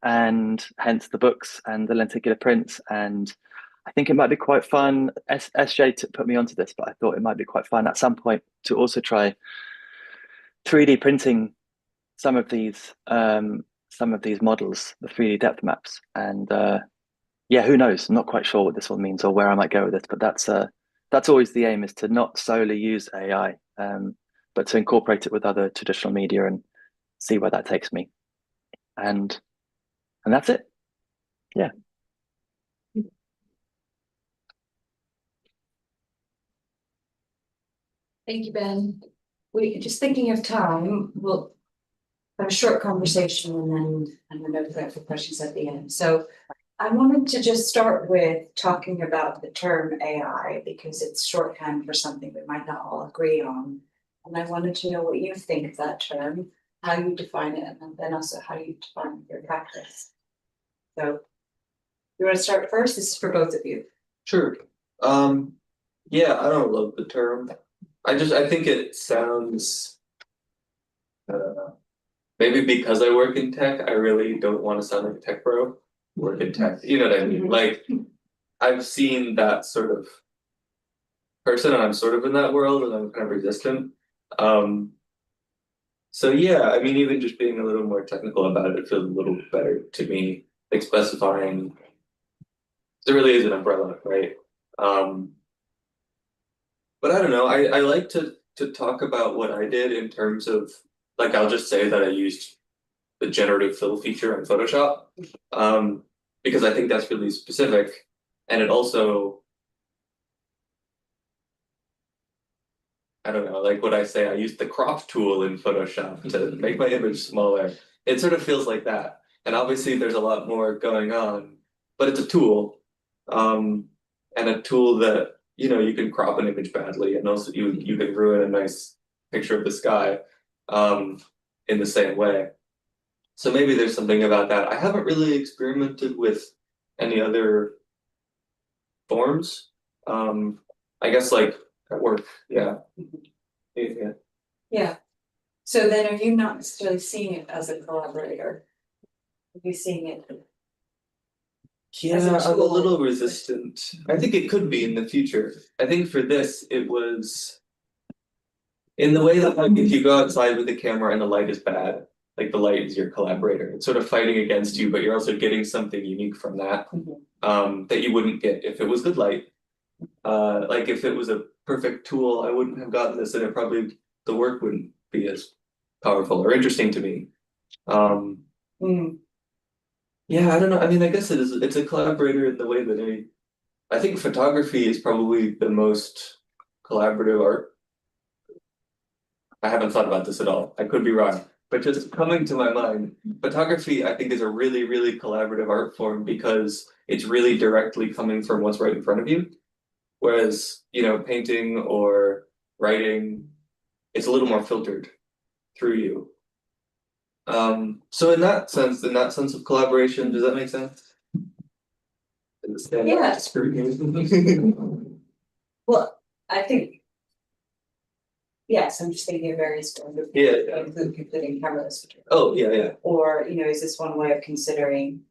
and hence the books and the lenticular prints. And I think it might be quite fun. SJ put me onto this, but I thought it might be quite fun at some point to also try 3D printing some of these models, the 3D depth maps. And yeah, who knows? I'm not quite sure what this one means or where I might go with this, but that's always the aim, is to not solely use AI, but to incorporate it with other traditional media and see where that takes me. And that's it. Yeah. Thank you, Ben. We just thinking of time, we'll have a short conversation and then open up for questions at the end. So I wanted to just start with talking about the term AI, because it's shorthand for something we might not all agree on. And I wanted to know what you think of that term, how you define it, and then also how you define your practice. So you want to start first? This is for both of you. Sure. Yeah, I don't love the term. I think it sounds, maybe because I work in tech, I really don't want to sound like a tech bro. Work in tech, you know what I mean? Like, I've seen that sort of person, and I'm sort of in that world, and I'm kind of resistant. So yeah, I mean, even just being a little more technical about it feels a little better to me, like specifying there really is an umbrella, right? But I don't know, I like to talk about what I did in terms of, like, I'll just say that I used the generative fill feature in Photoshop, because I think that's really specific, and it also, I don't know, like what I say, I used the crop tool in Photoshop to make my image smaller. It sort of feels like that, and obviously there's a lot more going on, but it's a tool, and a tool that, you know, you can crop an image badly, and also you can ruin a nice picture of the sky, in the same way. So maybe there's something about that. I haven't really experimented with any other forms. I guess like at work, yeah. Yeah. Yeah. So then are you not necessarily seeing it as a collaborator? Are you seeing it? Yeah, As a I'm a tool. little resistant. I think it could be in the future. I think for this, it was in the way that, like, if you go outside with the camera and the light is bad, like the light is your collaborator. It's sort of fighting against you, but you're also getting something unique from that, that you wouldn't get if it was good light. Like if it was a perfect tool, I wouldn't have gotten this, and it probably, the work wouldn't be as powerful or interesting to me. Yeah, I don't know. I mean, I guess it's a collaborator in the way that I think photography is probably the most collaborative art. I haven't thought about this at all. I could be wrong, but just coming to my mind, photography I think is a really, really collaborative art form, because it's really directly coming from what's right in front of you. Whereas, you know, painting or writing, it's a little more filtered through you. So in that sense of collaboration, does that make sense? Yeah. Well, I think. Yes, I'm just thinking of various forms of. Yeah. Including cameras. Oh, yeah. Or, you know, is this one way of considering,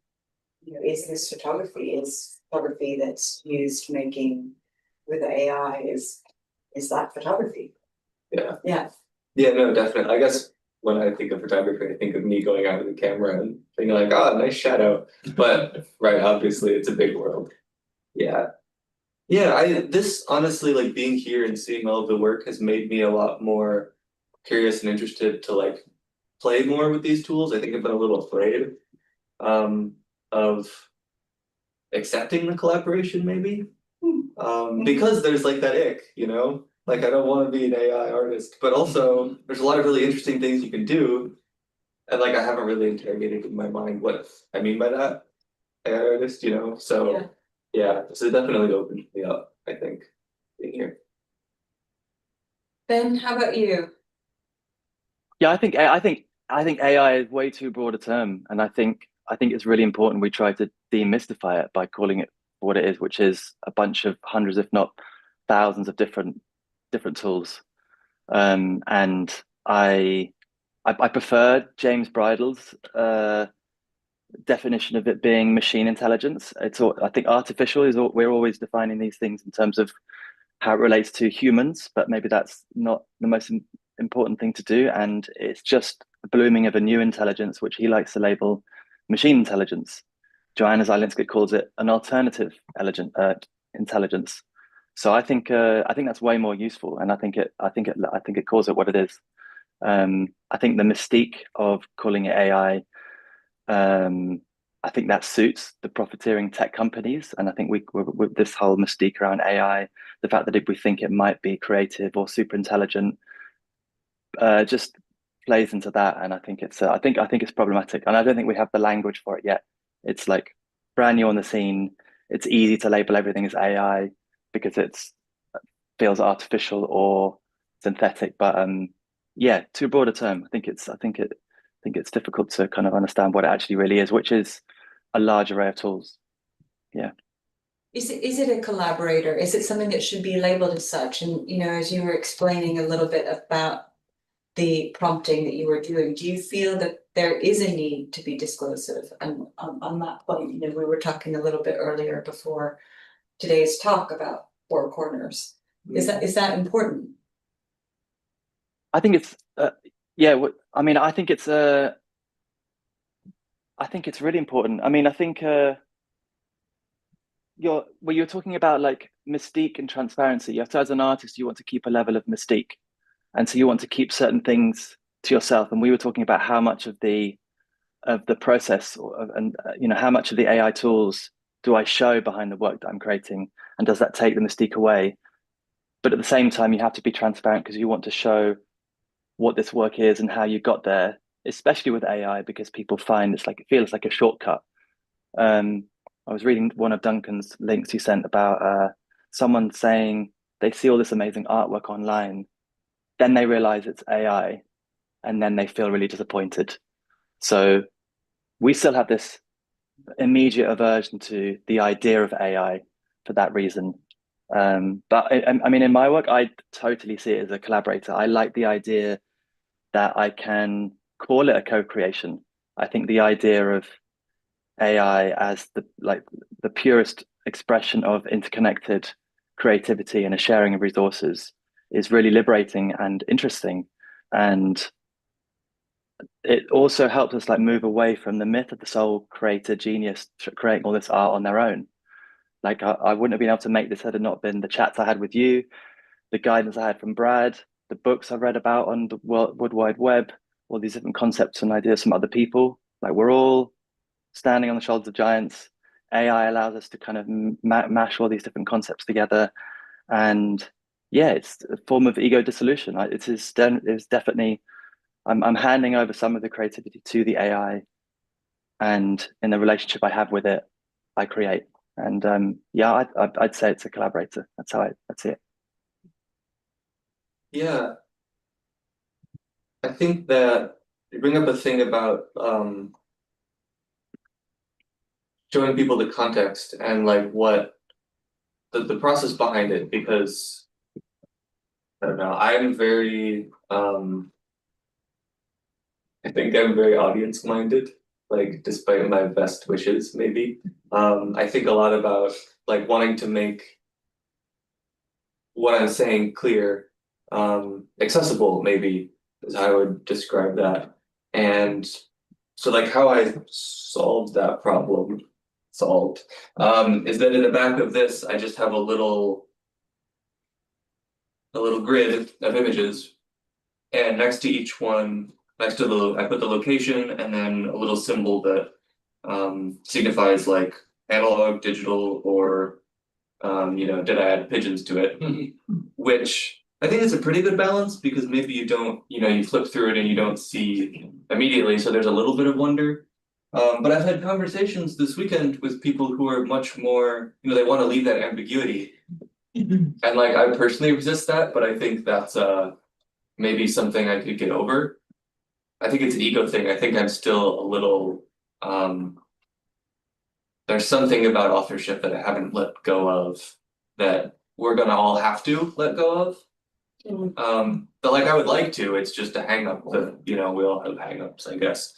you know, is this photography? Is photography that's used making with AI, is that photography? Yeah. Yeah. Yeah, no, definitely. I guess when I think of photography, I think of me going out with the camera and thinking like, oh, nice shadow. But right, obviously it's a big world. Yeah. Yeah, I this honestly like being here and seeing all of the work has made me a lot more curious and interested to like play more with these tools. I think I've been a little afraid um of accepting the collaboration maybe. Because there's like that ick, you know? Like I don't want to be an AI artist, but also there's a lot of really interesting things you can do. And like I haven't really interrogated in my mind what I mean by that AI artist, you know? So yeah, so it definitely opened me up, I think, being here. Ben, how about you? Yeah, I think AI is way too broad a term, and I think it's really important we try to demystify it by calling it what it is, which is a bunch of hundreds, if not thousands, of different tools. And I prefer James Bridle's definition of it being machine intelligence. I think artificial is we're always defining these things in terms of how it relates to humans, but maybe that's not the most important thing to do. And it's just the blooming of a new intelligence, which he likes to label machine intelligence. Joanna Zielinski calls it an alternative intelligence. So I think that's way more useful, and I think it calls it what it is. I think the mystique of calling it AI, I think that suits the profiteering tech companies, and I think with this whole mystique around AI, the fact that if we think it might be creative or super intelligent, just plays into that, and I think it's problematic, and I don't think we have the language for it yet. It's like brand new on the scene. It's easy to label everything as AI because it's feels artificial or synthetic, but yeah, too broad a term. I think it's difficult to kind of understand what it actually really is, which is a large array of tools. Yeah. Is it a collaborator? Is it something that should be labeled as such? And as you were explaining a little bit about the prompting that you were doing, do you feel that there is a need to be disclosive? And on that point, we were talking a little bit earlier before today's talk about four corners. Is that important? I think it's yeah. I mean, I think it's really important. I mean, I think you're talking about like mystique and transparency. You have to, as an artist, you want to keep a level of mystique, and so you want to keep certain things to yourself. And we were talking about how much of the process and how much of the AI tools do I show behind the work that I'm creating, and does that take the mystique away? But at the same time, you have to be transparent because you want to show what this work is and how you got there, especially with AI, because people find it feels like a shortcut. Um, I was reading one of Duncan's links he sent about someone saying they see all this amazing artwork online, then they realize it's AI, and then they feel really disappointed. So we still have this immediate aversion to the idea of AI for that reason. But I mean, in my work, I totally see it as a collaborator. I like the idea that I can call it a co-creation. I think the idea of AI as the purest expression of interconnected creativity and a sharing of resources is really liberating and interesting. And it also helps us like move away from the myth of the sole creator genius creating all this art on their own. Like I wouldn't have been able to make this had it not been the chats I had with you, the guidance I had from Brad, the books I've read about on the World Wide Web, all these different concepts and ideas from other people. Like we're all standing on the shoulders of giants. AI allows us to kind of mash all these different concepts together, and yeah, it's a form of ego dissolution. It's definitely I'm handing over some of the creativity to the AI, and in the relationship I have with it, I create. And yeah, I'd say it's a collaborator. That's how I see it. Yeah, I think that you bring up a thing about showing people the context and like what the process behind it, because I don't know, I think I'm very audience minded, like despite my best wishes, maybe. I think a lot about like wanting to make what I'm saying clear, accessible maybe, is how I would describe that. And so like how I solved that problem, is that in the back of this, I just have a little grid of images. And next to each one, I put the location and then a little symbol that signifies like analog, digital, or did I add pigeons to it? Which I think is a pretty good balance because maybe you don't, you flip through it and you don't see immediately, so there's a little bit of wonder. But I've had conversations this weekend with people who are much more, they want to leave that ambiguity. And like I personally resist that, but I think that's maybe something I could get over. I think it's an ego thing. I think I'm still a little there's something about authorship that I haven't let go of that we're gonna all have to let go of. But like I would like to, it's just a hang up that, we all have hang ups, I guess.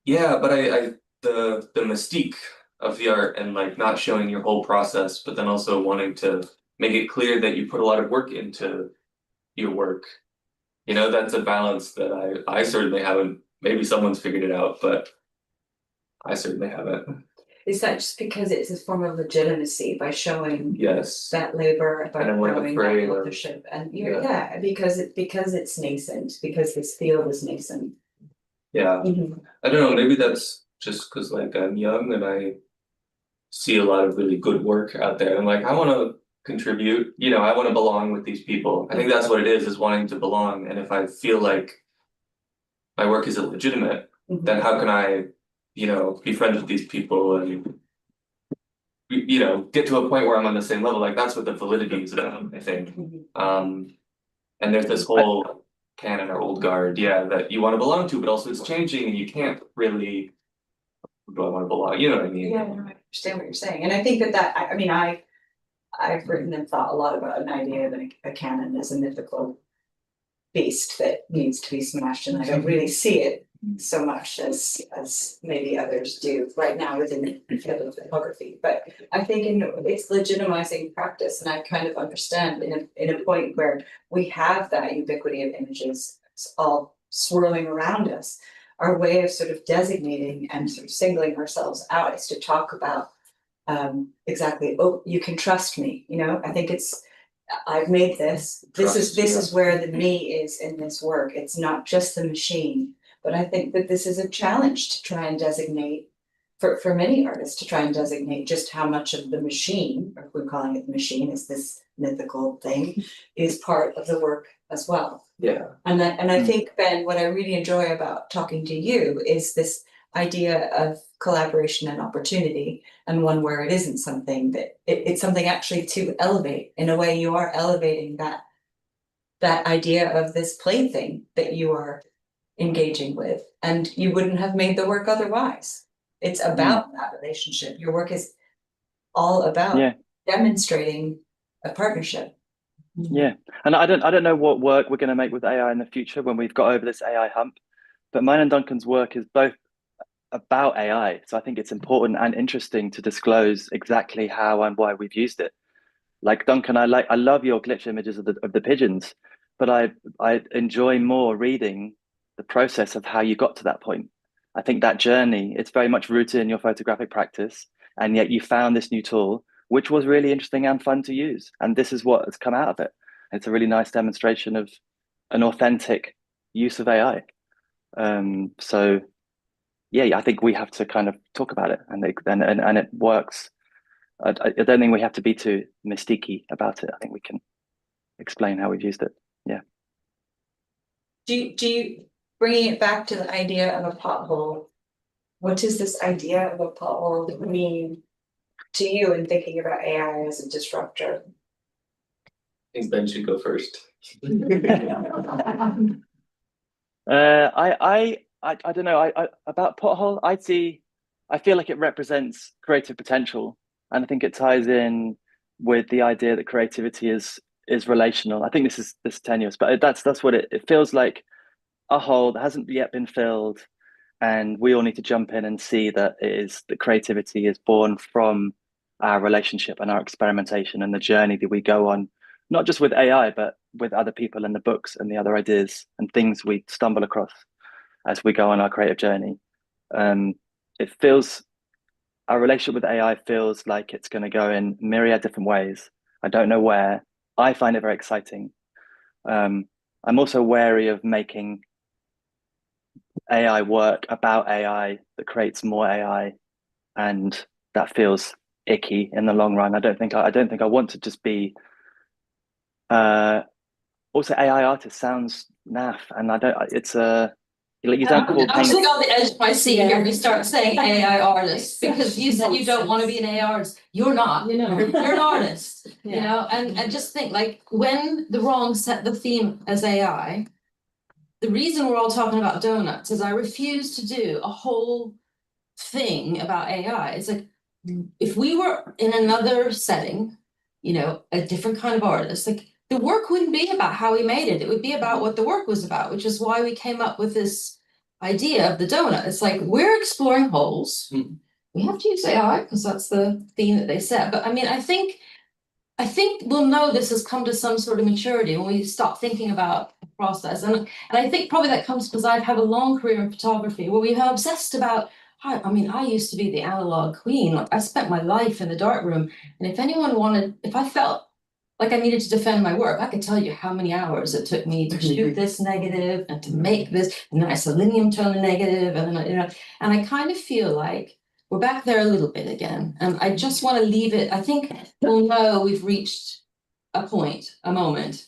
Yeah, but I the mystique of the art and like not showing your whole process, but then also wanting to make it clear that you put a lot of work into your work. That's a balance that I certainly haven't, maybe someone's figured it out, but I certainly haven't. Is that just because it's a form of legitimacy by showing Yes. that labor, by And I'm like showing afraid that of- authorship, and because it's nascent, because this field is nascent. Yeah. I don't know, maybe that's just because like I'm young and I see a lot of really good work out there. And like I want to contribute, I want to belong with these people. I think that's what it is wanting to belong. And if I feel like my work is illegitimate, then how can I, be friends with these people and get to a point where I'm on the same level? Like that's what the validity is about, I think. And there's this whole canon or old guard, that you want to belong to, but also it's changing and you can't really, do I want to belong? You know what I mean? Yeah, no, I understand what you're saying, and I think I've written and thought a lot about an idea that a canon is a mythical beast that needs to be smashed, and I don't really see it so much as maybe others do right now within the field of photography. But I think it's legitimizing practice, and I kind of understand in a point where we have that ubiquity of images all swirling around us. Our way of sort of designating and sort of singling ourselves out is to talk about exactly, oh, you can trust me, I think I've made this is where the me is in this work. It's not just the machine, but I think that this is a challenge to try and designate for many artists to try and designate just how much of the machine, or if we're calling it the machine, is this mythical thing, is part of the work as well. Yeah. And I think, Ben, what I really enjoy about talking to you is this idea of collaboration and opportunity, and one where it isn't something that it's something actually to elevate. In a way, you are elevating that idea of this plaything that you are engaging with, and you wouldn't have made the work otherwise. It's about that relationship. Your work is all about demonstrating a partnership. Yeah, and I don't know what work we're going to make with AI in the future when we've got over this AI hump, but mine and Duncan's work is both about AI, so I think it's important and interesting to disclose exactly how and why we've used it. Like Duncan, I love your glitch images of the pigeons, but I enjoy more reading the process of how you got to that point. I think that journey, it's very much rooted in your photographic practice, and yet you found this new tool, which was really interesting and fun to use. And this is what has come out of it. It's a really nice demonstration of an authentic use of AI. So yeah, I think we have to kind of talk about it, and it works. I don't think we have to be too mystiquey about it. I think we can explain how we've used it. Yeah. Do you bringing it back to the idea of a pothole? What does this idea of a pothole mean to you in thinking about AI as a disruptor? I think Ben should go first. I don't know. I about pothole, I feel like it represents creative potential, and I think it ties in with the idea that creativity is relational. I think this is tenuous, but that's what it feels like, a hole that hasn't yet been filled, and we all need to jump in and see that creativity is born from our relationship and our experimentation and the journey that we go on, not just with AI, but with other people and the books and the other ideas and things we stumble across as we go on our creative journey. It feels, our relationship with AI feels like it's going to go in myriad different ways. I don't know where. I find it very exciting. I'm also wary of making AI work about AI that creates more AI, and that feels icky in the long run. I don't think I want to just be. Also, AI artist sounds naff, and I don't. It's a like you don't call I'm paint. actually on the edge of my seat here. We start saying AI artist because you said you don't want to be an AI artist. You're not. You know. You're an artist. You Yeah. know, and just think like when the wrong set the theme as AI. The reason we're all talking about donuts is I refuse to do a whole thing about AI. It's like if we were in another setting, you know, a different kind of artist, like the work wouldn't be about how we made it. It would be about what the work was about, which is why we came up with this idea of the donut. It's like we're exploring holes. We have to use AI because that's the theme that they set. But I mean, I think we'll know this has come to some sort of maturity when we stop thinking about the process. And I think probably that comes because I've had a long career in photography where we have obsessed about, I mean, I used to be the analog queen. Like I spent my life in the darkroom. And if I felt like I needed to defend my work, I could tell you how many hours it took me to shoot this negative and to make this, and then I selenium tone the negative, and then, you know, and I kind of feel like we're back there a little bit again. And I just want to leave it. I think we'll know we've reached a point, a moment,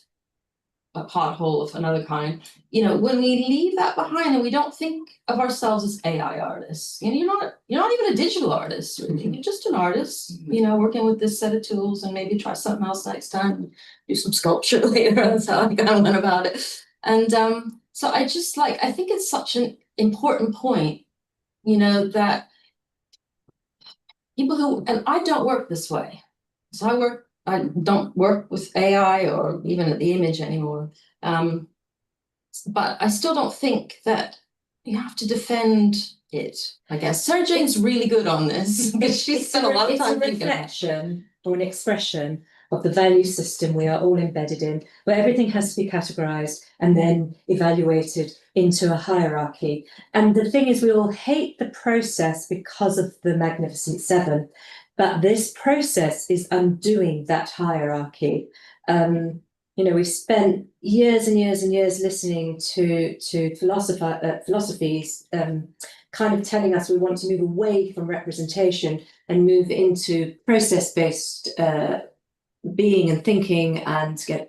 a pothole of another kind. You know, when we leave that behind and we don't think of ourselves as AI artists, you know, you're not even a digital artist, really. You're just an artist, you know, working with this set of tools, and maybe try something else next time, do some sculpture later. That's how I kind of went about it. And so I think it's such an important point, you know, that people and I don't work this way. So I don't work with AI or even at the image anymore. But I still don't think that you have to defend it, I guess. Sarah Jane's really good on this because she's spent a lot of time thinking. It's a reflection or an expression of the value system we are all embedded in, where everything has to be categorized and then evaluated into a hierarchy. And the thing is, we all hate the process because of the Magnificent Seven, but this process is undoing that hierarchy. You know, we spent years and years and years listening to philosophies kind of telling us we want to move away from representation and move into process-based being and thinking, and get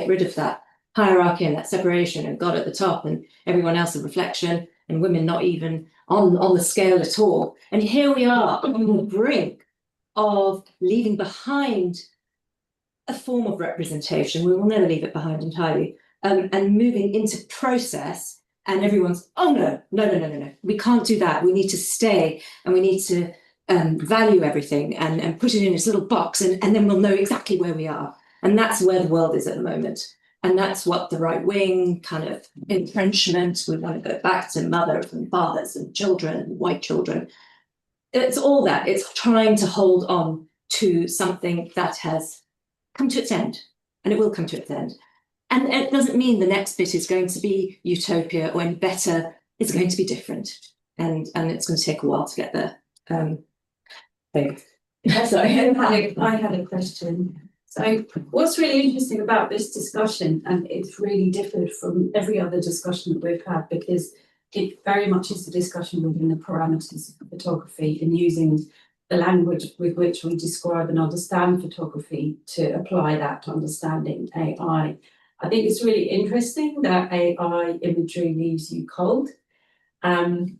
rid of that hierarchy and that separation, and God at the top and everyone else a reflection, and women not even on the scale at all. And here we are on the brink of leaving behind a form of representation. We will never leave it behind entirely, and moving into process, and everyone's, oh no, we can't do that. We need to stay, and we need to value everything and put it in its little box, and then we'll know exactly where we are. And that's where the world is at the moment. And that's what the right wing kind of entrenchment, we want to go back to mothers and fathers and children and white children. It's all that. It's trying to hold on to something that has come to its end, and it will come to its end. And it doesn't mean the next bit is going to be utopia or any better. It's going to be different, and it's going to take a while to get there. Sorry, I had a question. So what's really interesting about this discussion, and it's really differed from every other discussion that we've had, because it very much is a discussion within the parameters of photography and using the language with which we describe and understand photography to apply that to understanding AI. I think it's really interesting that AI imagery leaves you cold.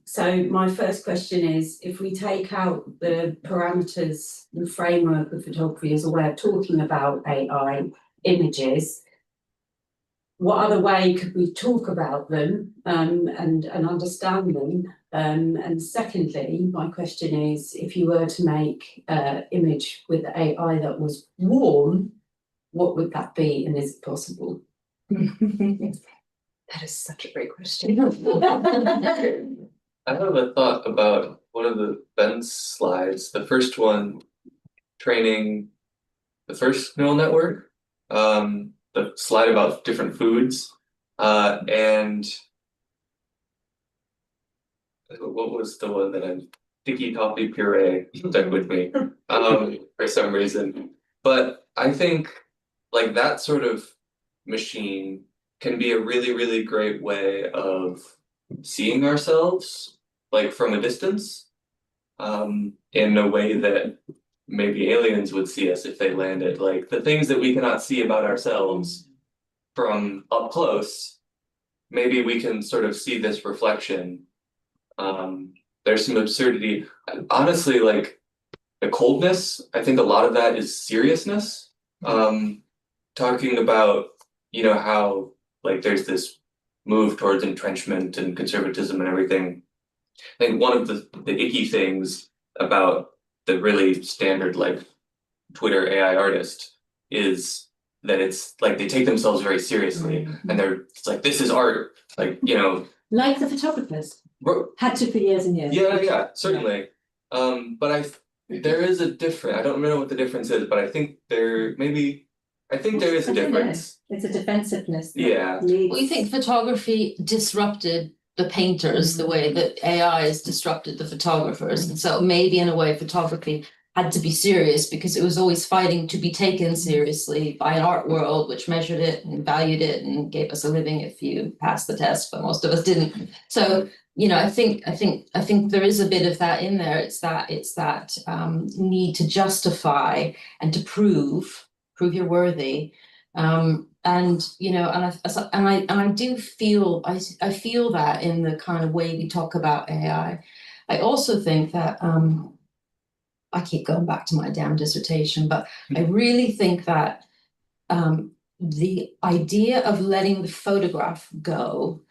So my first question is, if we take out the parameters and framework of photography as a way of talking about AI images, what other way could we talk about them and understand them? And secondly, my question is, if you were to make an image with AI that was warm, what would that be, and is it possible? That is such a great question. I have a thought about one of Ben's slides, the first one, training the first neural network. the slide about different foods, and what was the one that I'm sticky toffee puree stuck with me for some reason. But I think like that sort of machine can be a really great way of seeing ourselves like from a distance, in a way that maybe aliens would see us if they landed. Like the things that we cannot see about ourselves from up close, maybe we can sort of see this reflection. There's some absurdity. Honestly, like the coldness, I think a lot of that is seriousness. Talking about, how like there's this move towards entrenchment and conservatism and everything. I think one of the icky things about the really standard like Twitter AI artist is that it's like they take themselves very seriously and it's like this is art, like Like the photographers ro- had to for years and years. yeah, certainly. But there is a difference. I don't remember what the difference is, but I think there is a I don't know. difference. It's a defensiveness. that Yeah. leads- We think photography disrupted the painters the way that AI has disrupted the photographers. And so maybe in a way photography had to be serious because it was always fighting to be taken seriously by an art world which measured it and valued it and gave us a living if you passed the test, but most of us didn't. So I think there is a bit of that in there. It's that need to justify and to prove you're worthy. And I do feel I feel that in the kind of way we talk about AI. I also think that I keep going back to my damn dissertation, but I really think that the idea of letting the photograph go,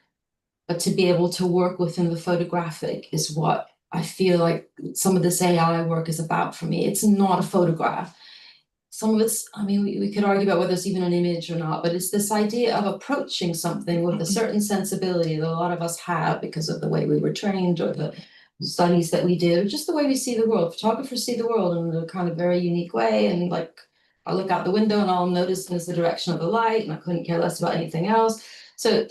but to be able to work within the photographic is what I feel like some of this AI work is about for me. It's not a photograph. Some of it's, we could argue about whether it's even an image or not, but it's this idea of approaching something with a certain sensibility that a lot of us have because of the way we were trained or the studies that we did, or just the way we see the world. Photographers see the world in a kind of very unique way. And like, I look out the window and all I'm noticing is the direction of the light, and I couldn't care less about anything else. So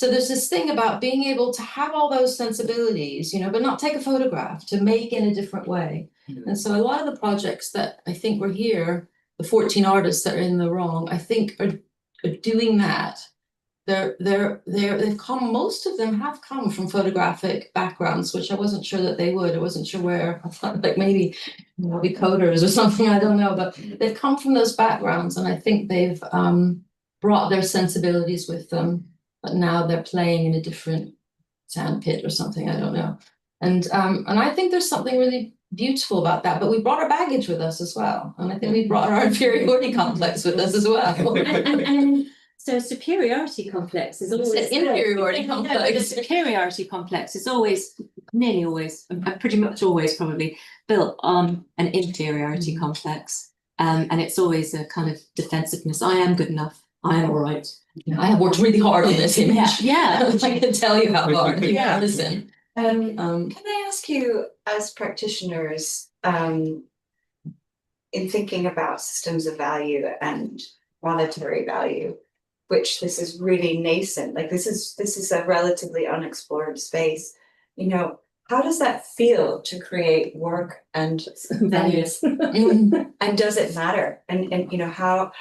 there's this thing about being able to have all those sensibilities, but not take a photograph, to make in a different way. And so a lot of the projects that I think were here, the 14 artists that are in the wrong, I think are doing that. They've come, most of them have come from photographic backgrounds, which I wasn't sure that they would. I wasn't sure where. I thought like maybe be coders or something, I don't know, but they've come from those backgrounds, and I think they've brought their sensibilities with them, but now they're playing in a different sandpit or something, I don't know. And I think there's something really beautiful about that, but we brought our baggage with us as well, and I think we brought our inferiority complex with us as well. and so superiority complex is always inferiority complex. The superiority complex is always, nearly always, and pretty much always probably built on an inferiority complex, and it's always a kind of defensiveness. I am good enough. I am all right. I have worked really hard on this image. Yeah. I can tell you how hard. Yeah. Listen. Can I ask you, as practitioners, in thinking about systems of value and monetary value, which this is really nascent, like this is a relatively unexplored space, how does that feel to create work and values. and does it matter? And how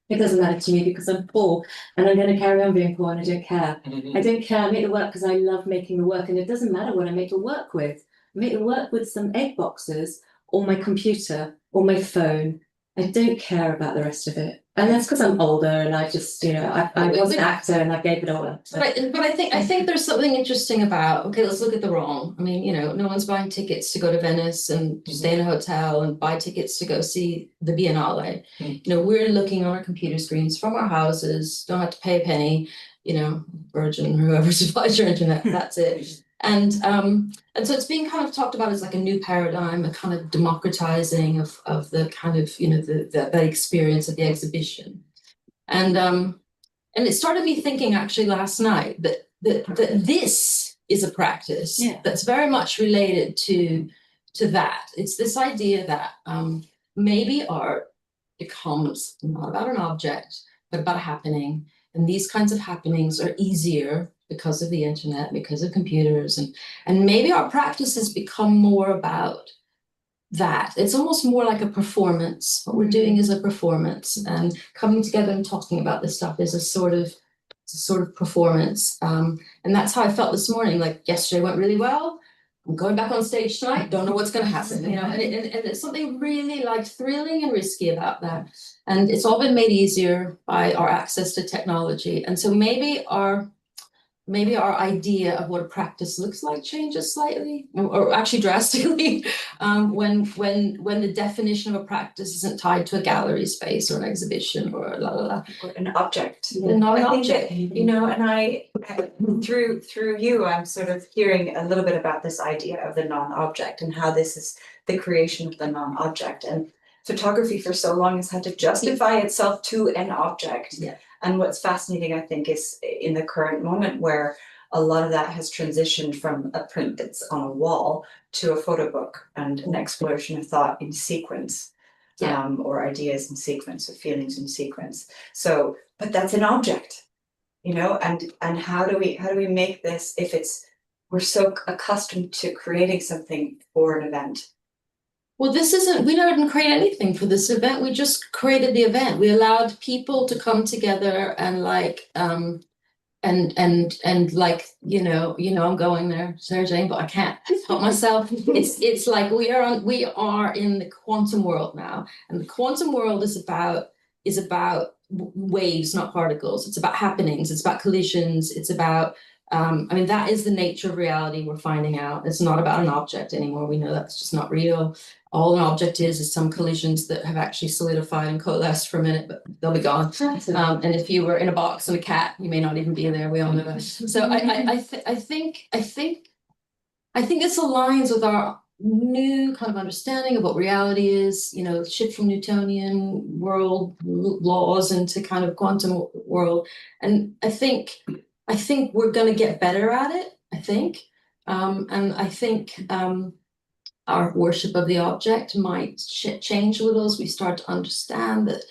It doesn't matter to me because I'm poor and I'm going to carry on being poor and I don't care. I don't care. I make the work because I love making the work, and it doesn't matter what I make the work with. I make the work with some egg boxes or my computer or my phone. I don't care about the rest of it. And that's because I'm older and I just, I was an actor and I gave it all up. So. But I think there's something interesting about, okay, let's look at the wrong. I mean, no one's buying tickets to go to Venice and stay in a hotel and buy tickets to go see the Biennale. We're looking on our computer screens from our houses, don't have to pay a penny, Virgin, whoever supplies your internet, that's it. And so it's being kind of talked about as like a new paradigm, a kind of democratizing of the kind of, the experience of the exhibition. And it started me thinking actually last night that this is a practice that's very much related to that. It's this idea that maybe art becomes not about an object, but about a happening. And these kinds of happenings are easier because of the internet, because of computers, and maybe our practices become more about that. It's almost more like a performance. What we're doing is a performance, and coming together and talking about this stuff is a sort of performance. And that's how I felt this morning. Like yesterday went really well. I'm going back on stage tonight. Don't know what's going to happen, you know. And it's something really like thrilling and risky about that. And it's all been made easier by our access to technology. And so maybe our idea of what a practice looks like changes slightly, or actually drastically, when the definition of a practice isn't tied to a gallery space or an exhibition or Or an object. not an I think object. that, you know, and through you, I'm sort of hearing a little bit about this idea of the non-object and how this is the creation of the non-object. And photography for so long has had to justify itself to an object. Yeah. And what's fascinating, I think, is in the current moment where a lot of that has transitioned from a print that's on a wall to a photo book and an exploration of thought in sequence. Yeah. Or ideas in sequence, or feelings in sequence. So, but that's an object, you know, and how do we make this, if we're so accustomed to creating something for an event? Well, we didn't create anything for this event. We just created the event. We allowed people to come together and like, and like, you know, I'm going there, Sarah Jane, but I can't help myself. It's like we are in the quantum world now, and the quantum world is about waves, not particles. It's about happenings. It's about collisions. It's about I mean, that is the nature of reality. We're finding out it's not about an object anymore. We know that's just not real. All an object is some collisions that have actually solidified and coalesced for a minute, but they'll be gone. And if you were in a box and a cat, you may not even be there. We all know that. So I think this aligns with our new kind of understanding of what reality is. You know, shift from Newtonian world laws into kind of quantum world, and I think we're going to get better at it. I think, and I think. Our worship of the object might change a little as we start to understand that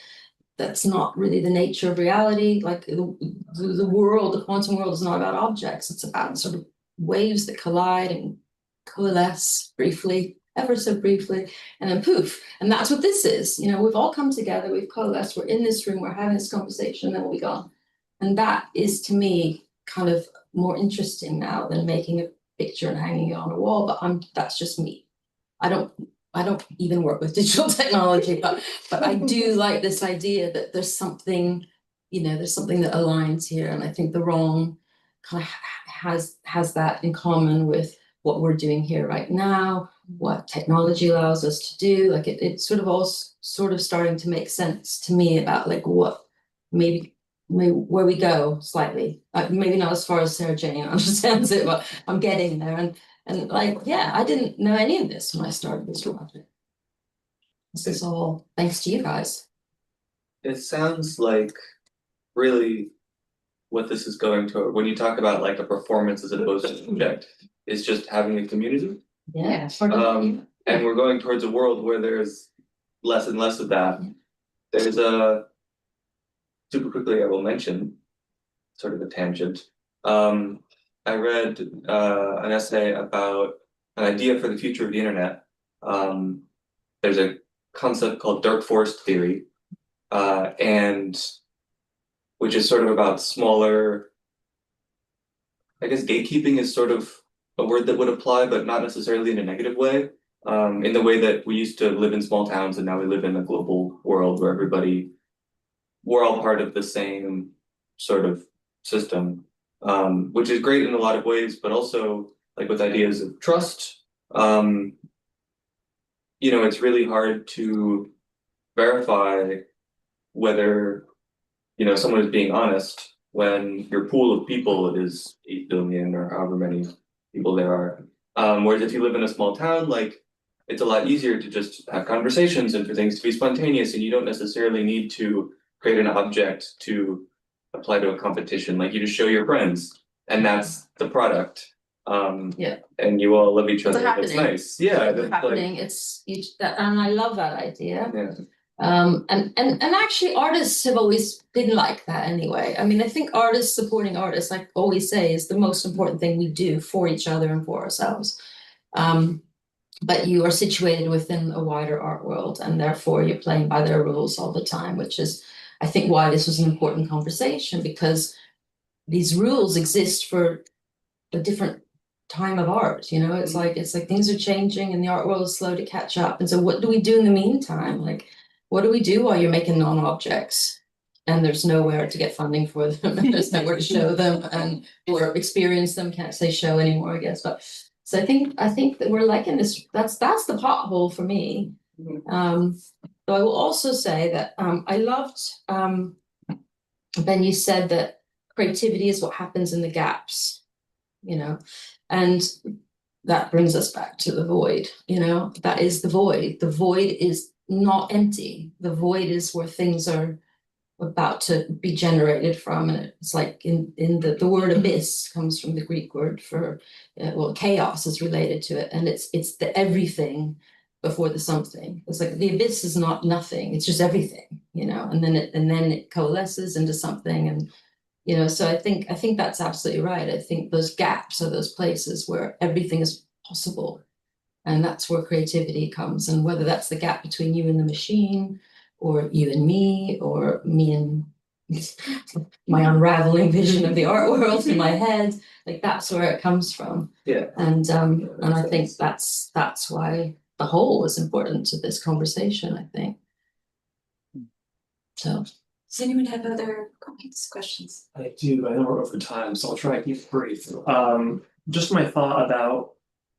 that's not really the nature of reality. Like the world, the quantum world is not about objects. It's about sort of waves that collide and coalesce briefly, ever so briefly, and then poof. And that's what this is. You know, we've all come together, we've coalesced, we're in this room, we're having this conversation, and then we'll be gone. And that is, to me, kind of more interesting now than making a picture and hanging it on a wall. But that's just me. I don't even work with digital technology, but I do like this idea that there's something, you know, there's something that aligns here, and I think the wrong kind of has that in common with what we're doing here right now, what technology allows us to do. Like it's sort of all sort of starting to make sense to me about like what maybe where we go slightly, maybe not as far as Sarah Jane understands it, but I'm getting there. And like, yeah, I didn't know any of this when I started this project. This is all thanks to you guys. It sounds like really what this is going to, when you talk about like a performance as opposed to an object, is just having a community. Yeah. And we're going towards a world where there's less and less of that. There's super quickly I will mention, sort of a tangent. I read an essay about an idea for the future of the internet. There's a concept called dark forest theory, and which is sort of about smaller, I guess gatekeeping is sort of a word that would apply, but not necessarily in a negative way. In the way that we used to live in small towns and now we live in a global world where we're all part of the same sort of system. Which is great in a lot of ways, but also like with ideas of trust, you know, it's really hard to verify whether, you know, someone is being honest when your pool of people is 8 billion or however many people there are. Whereas if you live in a small town, like it's a lot easier to just have conversations and for things to be spontaneous, and you don't necessarily need to create an object to apply to a competition. Like you just show your friends and that's the product. Yeah. And you all love each other. It's That's nice. Yeah. It's happening. And I love that idea. Yeah. And actually artists have always been like that anyway. I mean, I think artists supporting artists, like I always say, is the most important thing we do for each other and for ourselves. But you are situated within a wider art world, and therefore you're playing by their rules all the time, which is, I think, why this was an important conversation, because these rules exist for a different time of art, you know. It's like things are changing and the art world is slow to catch up. And so what do we do in the meantime? Like, what do we do while you're making non-objects and there's nowhere to get funding for them, and there's nowhere to show them and or experience them? Can't say show anymore, I guess. But so I think that we're like in this, that's the pothole for me. So I will also say that I loved Ben, you said that creativity is what happens in the gaps, you know, and that brings us back to the void, you know. That is the void. The void is not empty. The void is where things are about to be generated from. And it's like in the word abyss comes from the Greek word for, well, chaos is related to it. And it's the everything before the something. It's like the abyss is not nothing, it's just everything, you know, and then it coalesces into something. And you know, so I think that's absolutely right. I think those gaps are those places where everything is possible. And that's where creativity comes. And whether that's the gap between you and the machine, or you and me, or me and my unraveling vision of the art world in my head, like that's where it comes from. Yeah. And I think that's why the whole is important to this conversation, I think. So Does anyone have other comments, questions? I do. I know we're over time, so I'll try to keep it brief. Just my thought about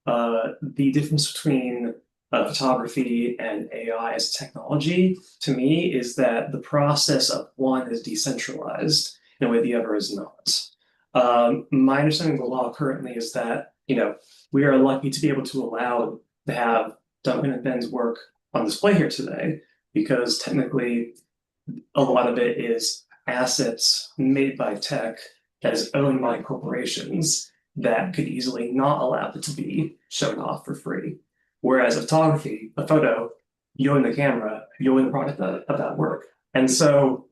the difference between photography and AI as technology, to me, is that the process of one is decentralized in a way the other is not. My understanding of the law currently is that, you know, we are lucky to be able to allow to have Duncan and Ben's work on display here today, because technically a lot of it is assets made by tech that is owned by corporations that could easily not allow it to be shown off for free. Whereas photography, a photo, you own the camera, you own the product of that work. And so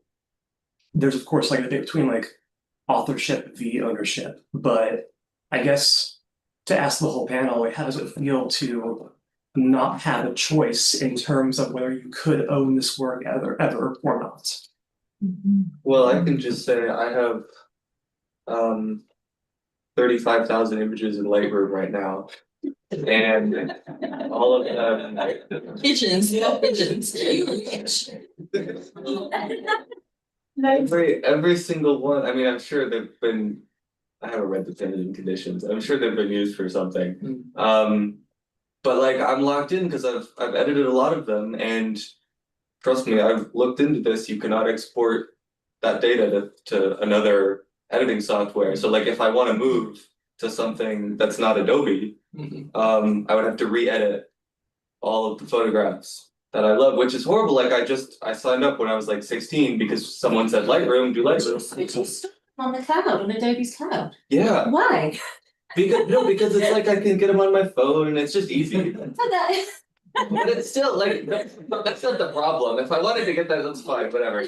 there's of course like a debate between like authorship v ownership. But I guess to ask the whole panel, like, how does it feel to not have a choice in terms of whether you could own this work ever or not? Well, I can just say I have 35,000 images in Lightroom right now. And all of them pigeons, pigeons. every single one. I mean, I'm sure they've been, I haven't read the terms and conditions. I'm sure they've been used for something. But like I'm locked in because I've edited a lot of them, and trust me, I've looked into this. You cannot export that data to another editing software. So like if I want to move to something that's not Adobe, I would have to re-edit all of the photographs that I love, which is horrible. Like I signed up when I was like 16 because someone said Lightroom, do Lightroom. On the cloud, on Adobe's cloud. Yeah. Why? Because it's like I can get them on my phone and it's just easy. But it's still like that's not the problem. If I wanted to get that, that's fine, whatever.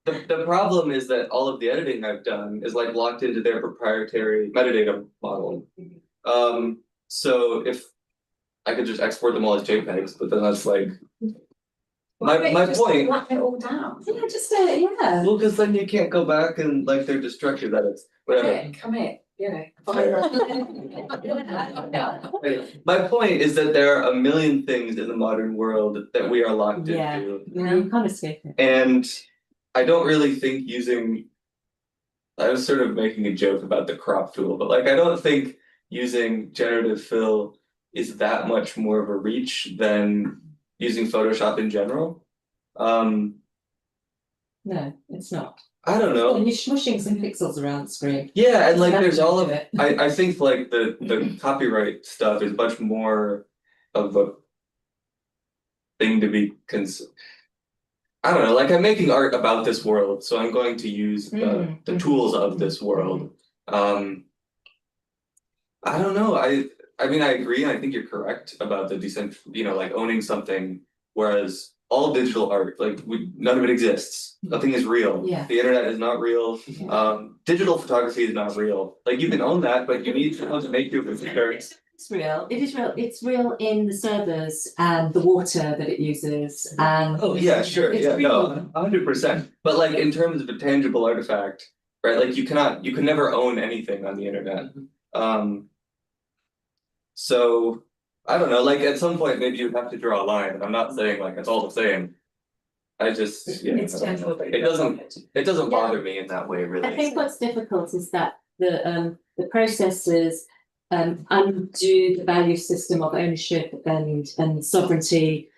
The problem is that all of the editing I've done is like locked into their proprietary metadata model. So if I could just export them all as JPEGs, but then that's like my point. Lock it all down. Yeah, just yeah. Well, because then you can't go back and like they're destructive edits. Whatever. Come here, you know. My point is that there are a million things in the modern world that we are locked into. Yeah, you can't escape it. And I don't really think I was sort of making a joke about the crop tool, but like I don't think using generative fill is that much more of a reach than using Photoshop in general. No, it's not. I don't know. You're smushing some pixels around the screen. Yeah, and like That's there's all of it. I think like the copyright stuff is much more of a thing to be I don't know, like I'm making art about this world, so I'm going to use the tools of this world. I don't know. I mean I agree, and I think you're correct about the like owning something, whereas all digital art, like none of it exists. Nothing is real. Yeah. The internet is not real. Digital photography is not real. Like you can own that, but you need someone to make you a picture. It's real. It is real. It's real in the servers and the water that it uses. And Oh, yeah, sure, it's yeah, real. no, 100%. But like in terms of a tangible artifact, right? Like you can never own anything on the internet. So I don't know, like at some point maybe you have to draw a line. I'm not saying like it's all the same. I just, yeah, It's tangible, but it doesn't bother me in that way, really. I think what's difficult is that the processes undo the value system of ownership and sovereignty.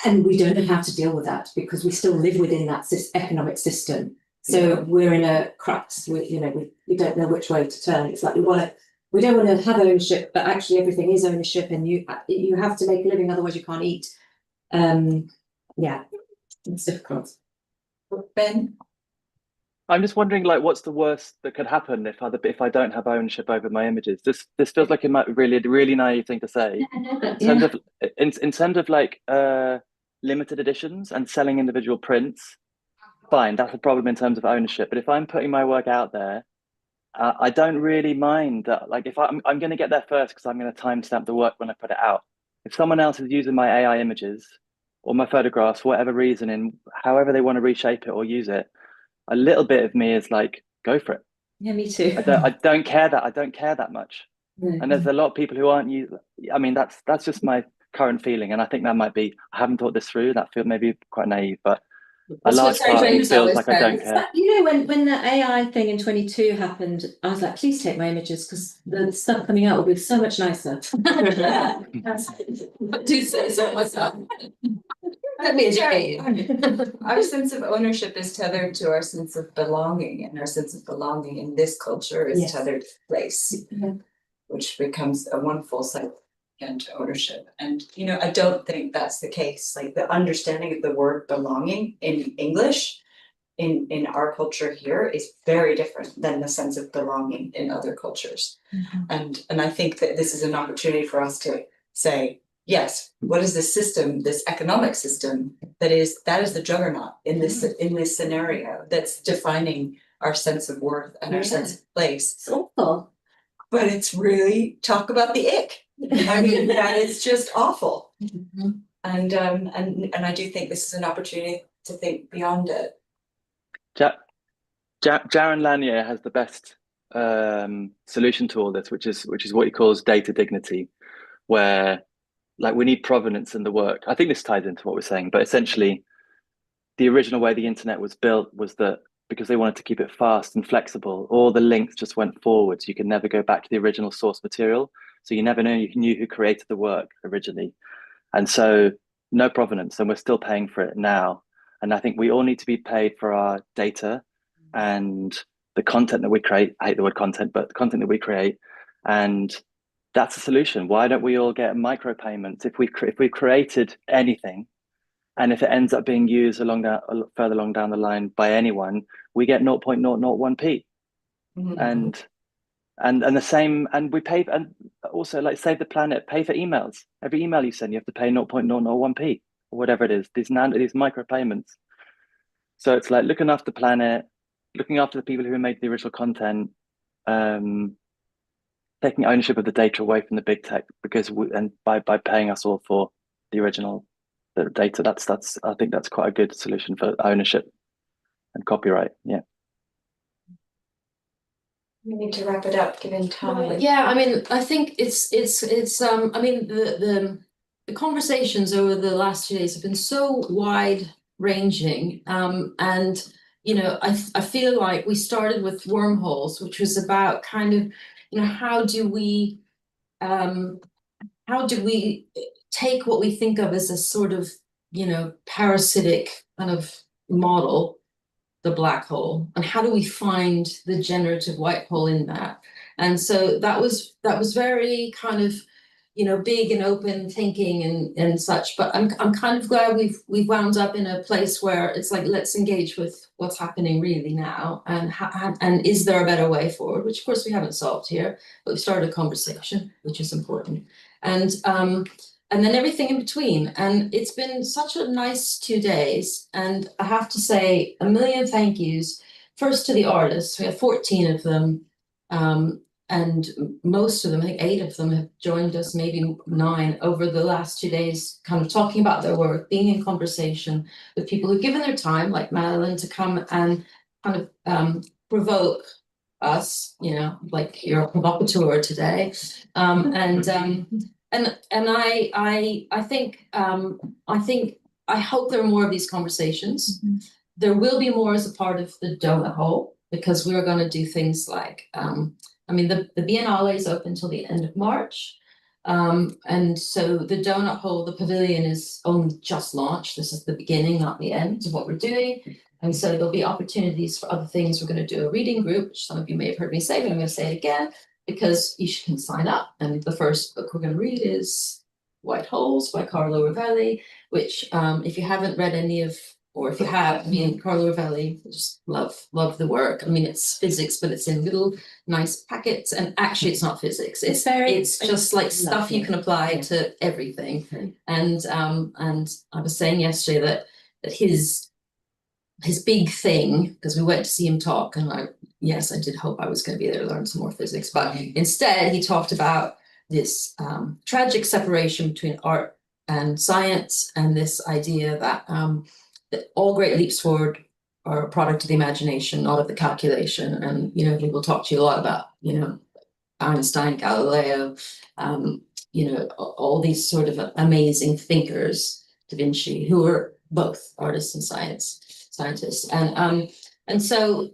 And we don't know how to deal with that because we still live within that economic system. So we're in a crux. We don't know which way to turn. It's like we don't want to have ownership, but actually everything is ownership, and you have to make a living, otherwise you can't eat. Yeah, it's difficult. Ben? I'm just wondering, like, what's the worst that could happen if I don't have ownership over my images? This feels like it might be really naive thing to say. In terms of like limited editions and selling individual prints, fine, that's a problem in terms of ownership. But if I'm putting my work out there, I don't really mind that. Like, if I'm going to get there first because I'm going to timestamp the work when I put it out. If someone else is using my AI images or my photographs for whatever reason, and however they want to reshape it or use it, a little bit of me is like, go for it. Yeah, me too. I don't care that much. And there's a lot of people who aren't using. I mean, that's just my current feeling, and I think that might be. I haven't thought this through. That feels maybe quite naive, but a large part of me feels like I don't care. You know, when the AI thing in 22 happened, I was like, please take my images because the stuff coming out will be so much nicer. Do say so myself. Let me educate you. Our sense of ownership is tethered to our sense of belonging, and our sense of belonging in this culture is tethered to place, which becomes a wonderful cycle into ownership. And I don't think that's the case. Like the understanding of the word belonging in English in our culture here is very different than the sense of belonging in other cultures. And I think that this is an opportunity for us to say, yes, what is this system, this economic system that is the juggernaut in this scenario that's defining our sense of worth and our sense of place. It's awful. But it's really talk about the ick. I mean, that is just awful. And I do think this is an opportunity to think beyond it. Jaron Lanier has the best solution to all this, which is what he calls data dignity, where like we need provenance in the work. I think this ties into what we're saying, but essentially the original way the internet was built was that because they wanted to keep it fast and flexible, all the links just went forwards. You could never go back to the original source material. So you never knew who created the work originally. And so no provenance, and we're still paying for it now. And I think we all need to be paid for our data and the content that we create. I hate the word content, but the content that we create. And that's a solution. Why don't we all get micropayments if we created anything, and if it ends up being used further along down the line by anyone, we get 0.001p. And the same, and we pay, and also like Save the Planet, pay for emails. Every email you send, you have to pay 0.001p or whatever it is. These micropayments. So it's like looking after the planet, looking after the people who made the original content, taking ownership of the data away from the big tech, because by paying us all for the original data, I think that's quite a good solution for ownership and copyright. Yeah. We need to wrap it up, given time. Yeah, I mean, I think it's I mean, the conversations over the last 2 days have been so wide ranging, and I feel like we started with wormholes, which was about kind of how do we take what we think of as a sort of parasitic kind of model, the black hole, and how do we find the generative white hole in that? And so that was very kind of big and open thinking and such. But I'm kind of glad we've wound up in a place where it's like, let's engage with what's happening really now, and is there a better way forward? Which of course we haven't solved here, but we started a conversation, which is important. And and then everything in between. And it's been such a nice 2 days. And I have to say a million thank yous. First to the artists, we have 14 of them. And most of them, I think 8 of them have joined us, maybe 9 over the last 2 days, kind of talking about their work, being in conversation with people who've given their time, like Madeline, to come and kind of provoke us, you know, like you're a provocateur today. I hope there are more of these conversations. There will be more as a part of the Doughnut Hole, because we're going to do things like, I mean, the Biennale is open until the end of March. And so the Doughnut Hole, the pavilion, is only just launched. This is the beginning, not the end of what we're doing. And so there'll be opportunities for other things. We're going to do a reading group, which some of you may have heard me say, but I'm going to say it again, because you can sign up. And the first book we're going to read is White Holes by Carlo Rovelli, which if you haven't read any of, or if you have, I mean, Carlo Rovelli, just love the work. I mean, it's physics, but it's in little nice packets. And actually, it's not physics. It's just like stuff you can apply to everything. And I was saying yesterday that his big thing, because we went to see him talk, and I did hope I was going to be there to learn some more physics, but instead he talked about this tragic separation between art and science, and this idea that all great leaps forward are a product of the imagination, not of the calculation. And, you know, he will talk to you a lot about, you know, Einstein, Galileo, you know, all these sort of amazing thinkers, Da Vinci, who were both artists and scientists. And so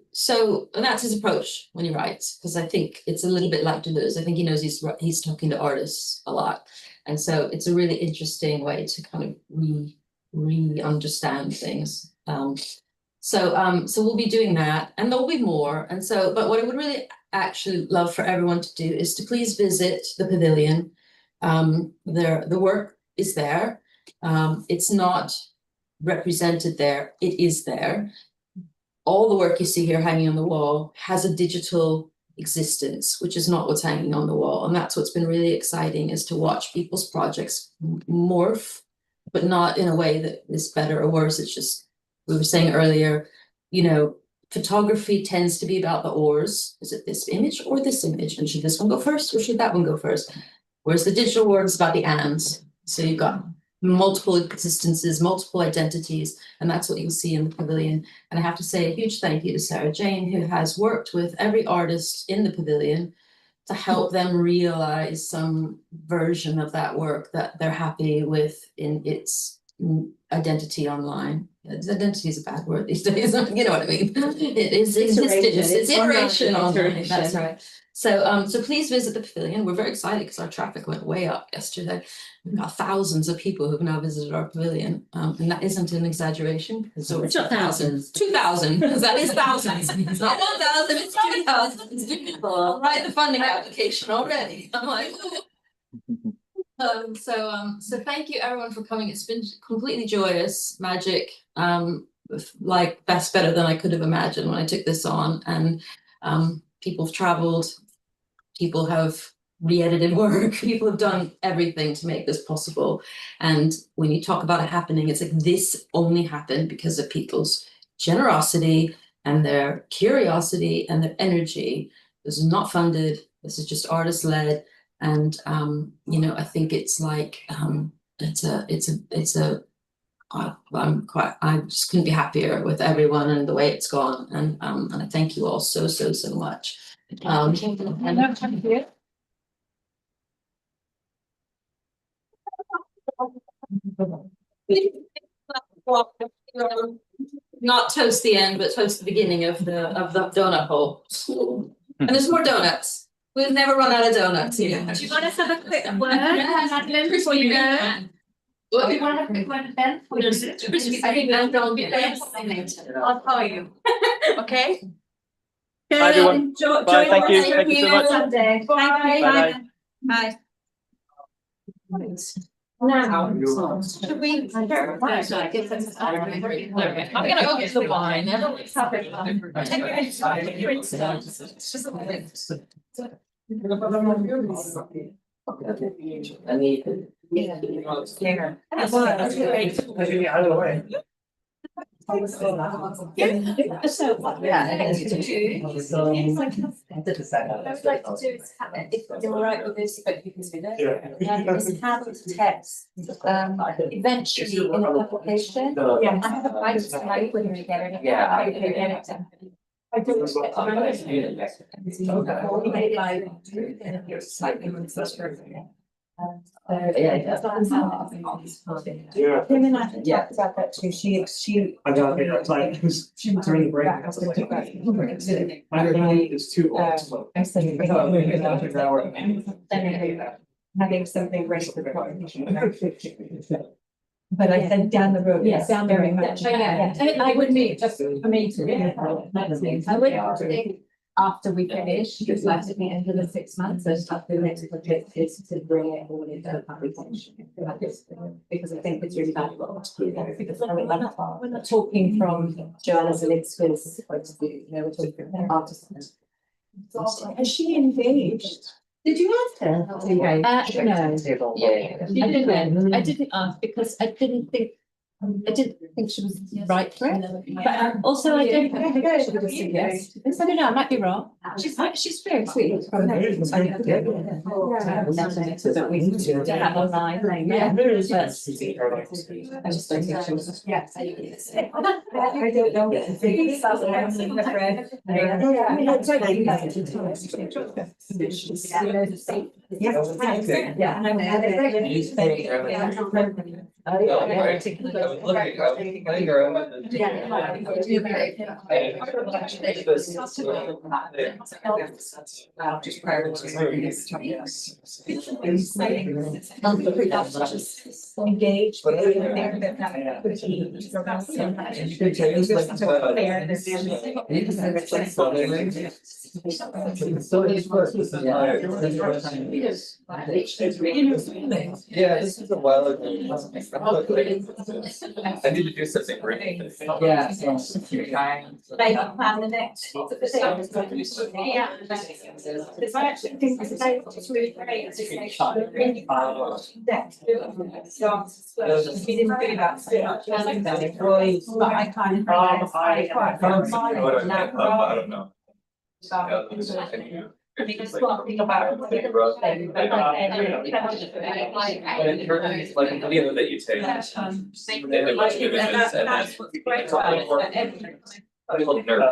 that's his approach when he writes, because I think it's a little bit like Deleuze. I think he knows he's talking to artists a lot. And so it's a really interesting way to kind of re-understand things. So we'll be doing that, and there'll be more. And so, but what I would really actually love for everyone to do is to please visit the pavilion. The work is there. It's not represented there, it is there. All the work you see here hanging on the wall has a digital existence, which is not what's hanging on the wall. And that's what's been really exciting, is to watch people's projects morph, but not in a way that is better or worse. It's just, we were saying earlier, you know, photography tends to be about the ors. Is it this image or this image? And should this one go first or should that one go first? Whereas the digital world is about the ands. So you've got multiple existences, multiple identities, and that's what you'll see in the pavilion. And I have to say a huge thank you to Sarah Jane, who has worked with every artist in the pavilion to help them realize some version of that work that they're happy with in its identity online. Identity is a bad word these days, you know what I mean? It is existence, it's iteration online, that's right. So please visit the pavilion. We're very excited because our traffic went way up yesterday. We've got thousands of people who've now visited our pavilion, and that isn't an exaggeration. It's not thousands, 2,000. That is thousands. It's not 1,000. It's 2,000. I'll write the funding application already. I'm like, so thank you everyone for coming. It's been completely joyous, magic, like better than I could have imagined when I took this on. And people have traveled, people have re-edited work, people have done everything to make this possible. And when you talk about it happening, it's like this only happened because of people's generosity and their curiosity and their energy. This is not funded, this is just artist led. And you know, I think it's like I just couldn't be happier with everyone and the way it's gone. And I thank you all so much. Not toast the end, but toast the beginning of the donut hole. And there's more donuts. We've never run out of donuts here. Do you want us to have a quick word, Madeline, before you go? Well, Do you want to have a quick word with Ben? I think I'm going to be I'll call you. Okay? Bye, everyone. Enjoy, Bye, thank you. your Thank you so much. Sunday. Bye. Bye. Now, should we? I'm gonna go get the wine. Take your Out of the way. I would like to do is have it, if you're all right with this, but you can do this. Is have text, eventually in a publication. Yeah. I have a bite to like when we get it. Yeah. I can get it. I do expect to manage Yeah. Him and I had talked about that too, she. I got it, it's like, who's during the break. My brain is too old. So. I said. I thought we could have an hour. Having something ready for the publication. But I said down the road. Yes, down the road. I would be just for me to. I would think after we finish, just like at the end of the 6 months, so stuff the next project is to bring it all into the publication. Because I think it's really valuable to do that, because we're not talking from Joanna's and Elizabeth's point of view, you know, we're talking from artists. Has she engaged? Did you ask her? No. I didn't ask because I didn't think she was right for it. But also I don't. I don't know, I might be wrong. She's very sweet. To have online, like, yeah. But I just don't think she was. Yeah. I don't know. Just prior to. Engaged. Yeah, this is a while ago. I need to do something great. Yeah. They plan the next. Yeah. Because I actually think it's really great. Really depth. We didn't do that so much. But I kind of. I don't know. Because one thing about. But in terms, like, the video that you take. That's what's great about it. Nerd.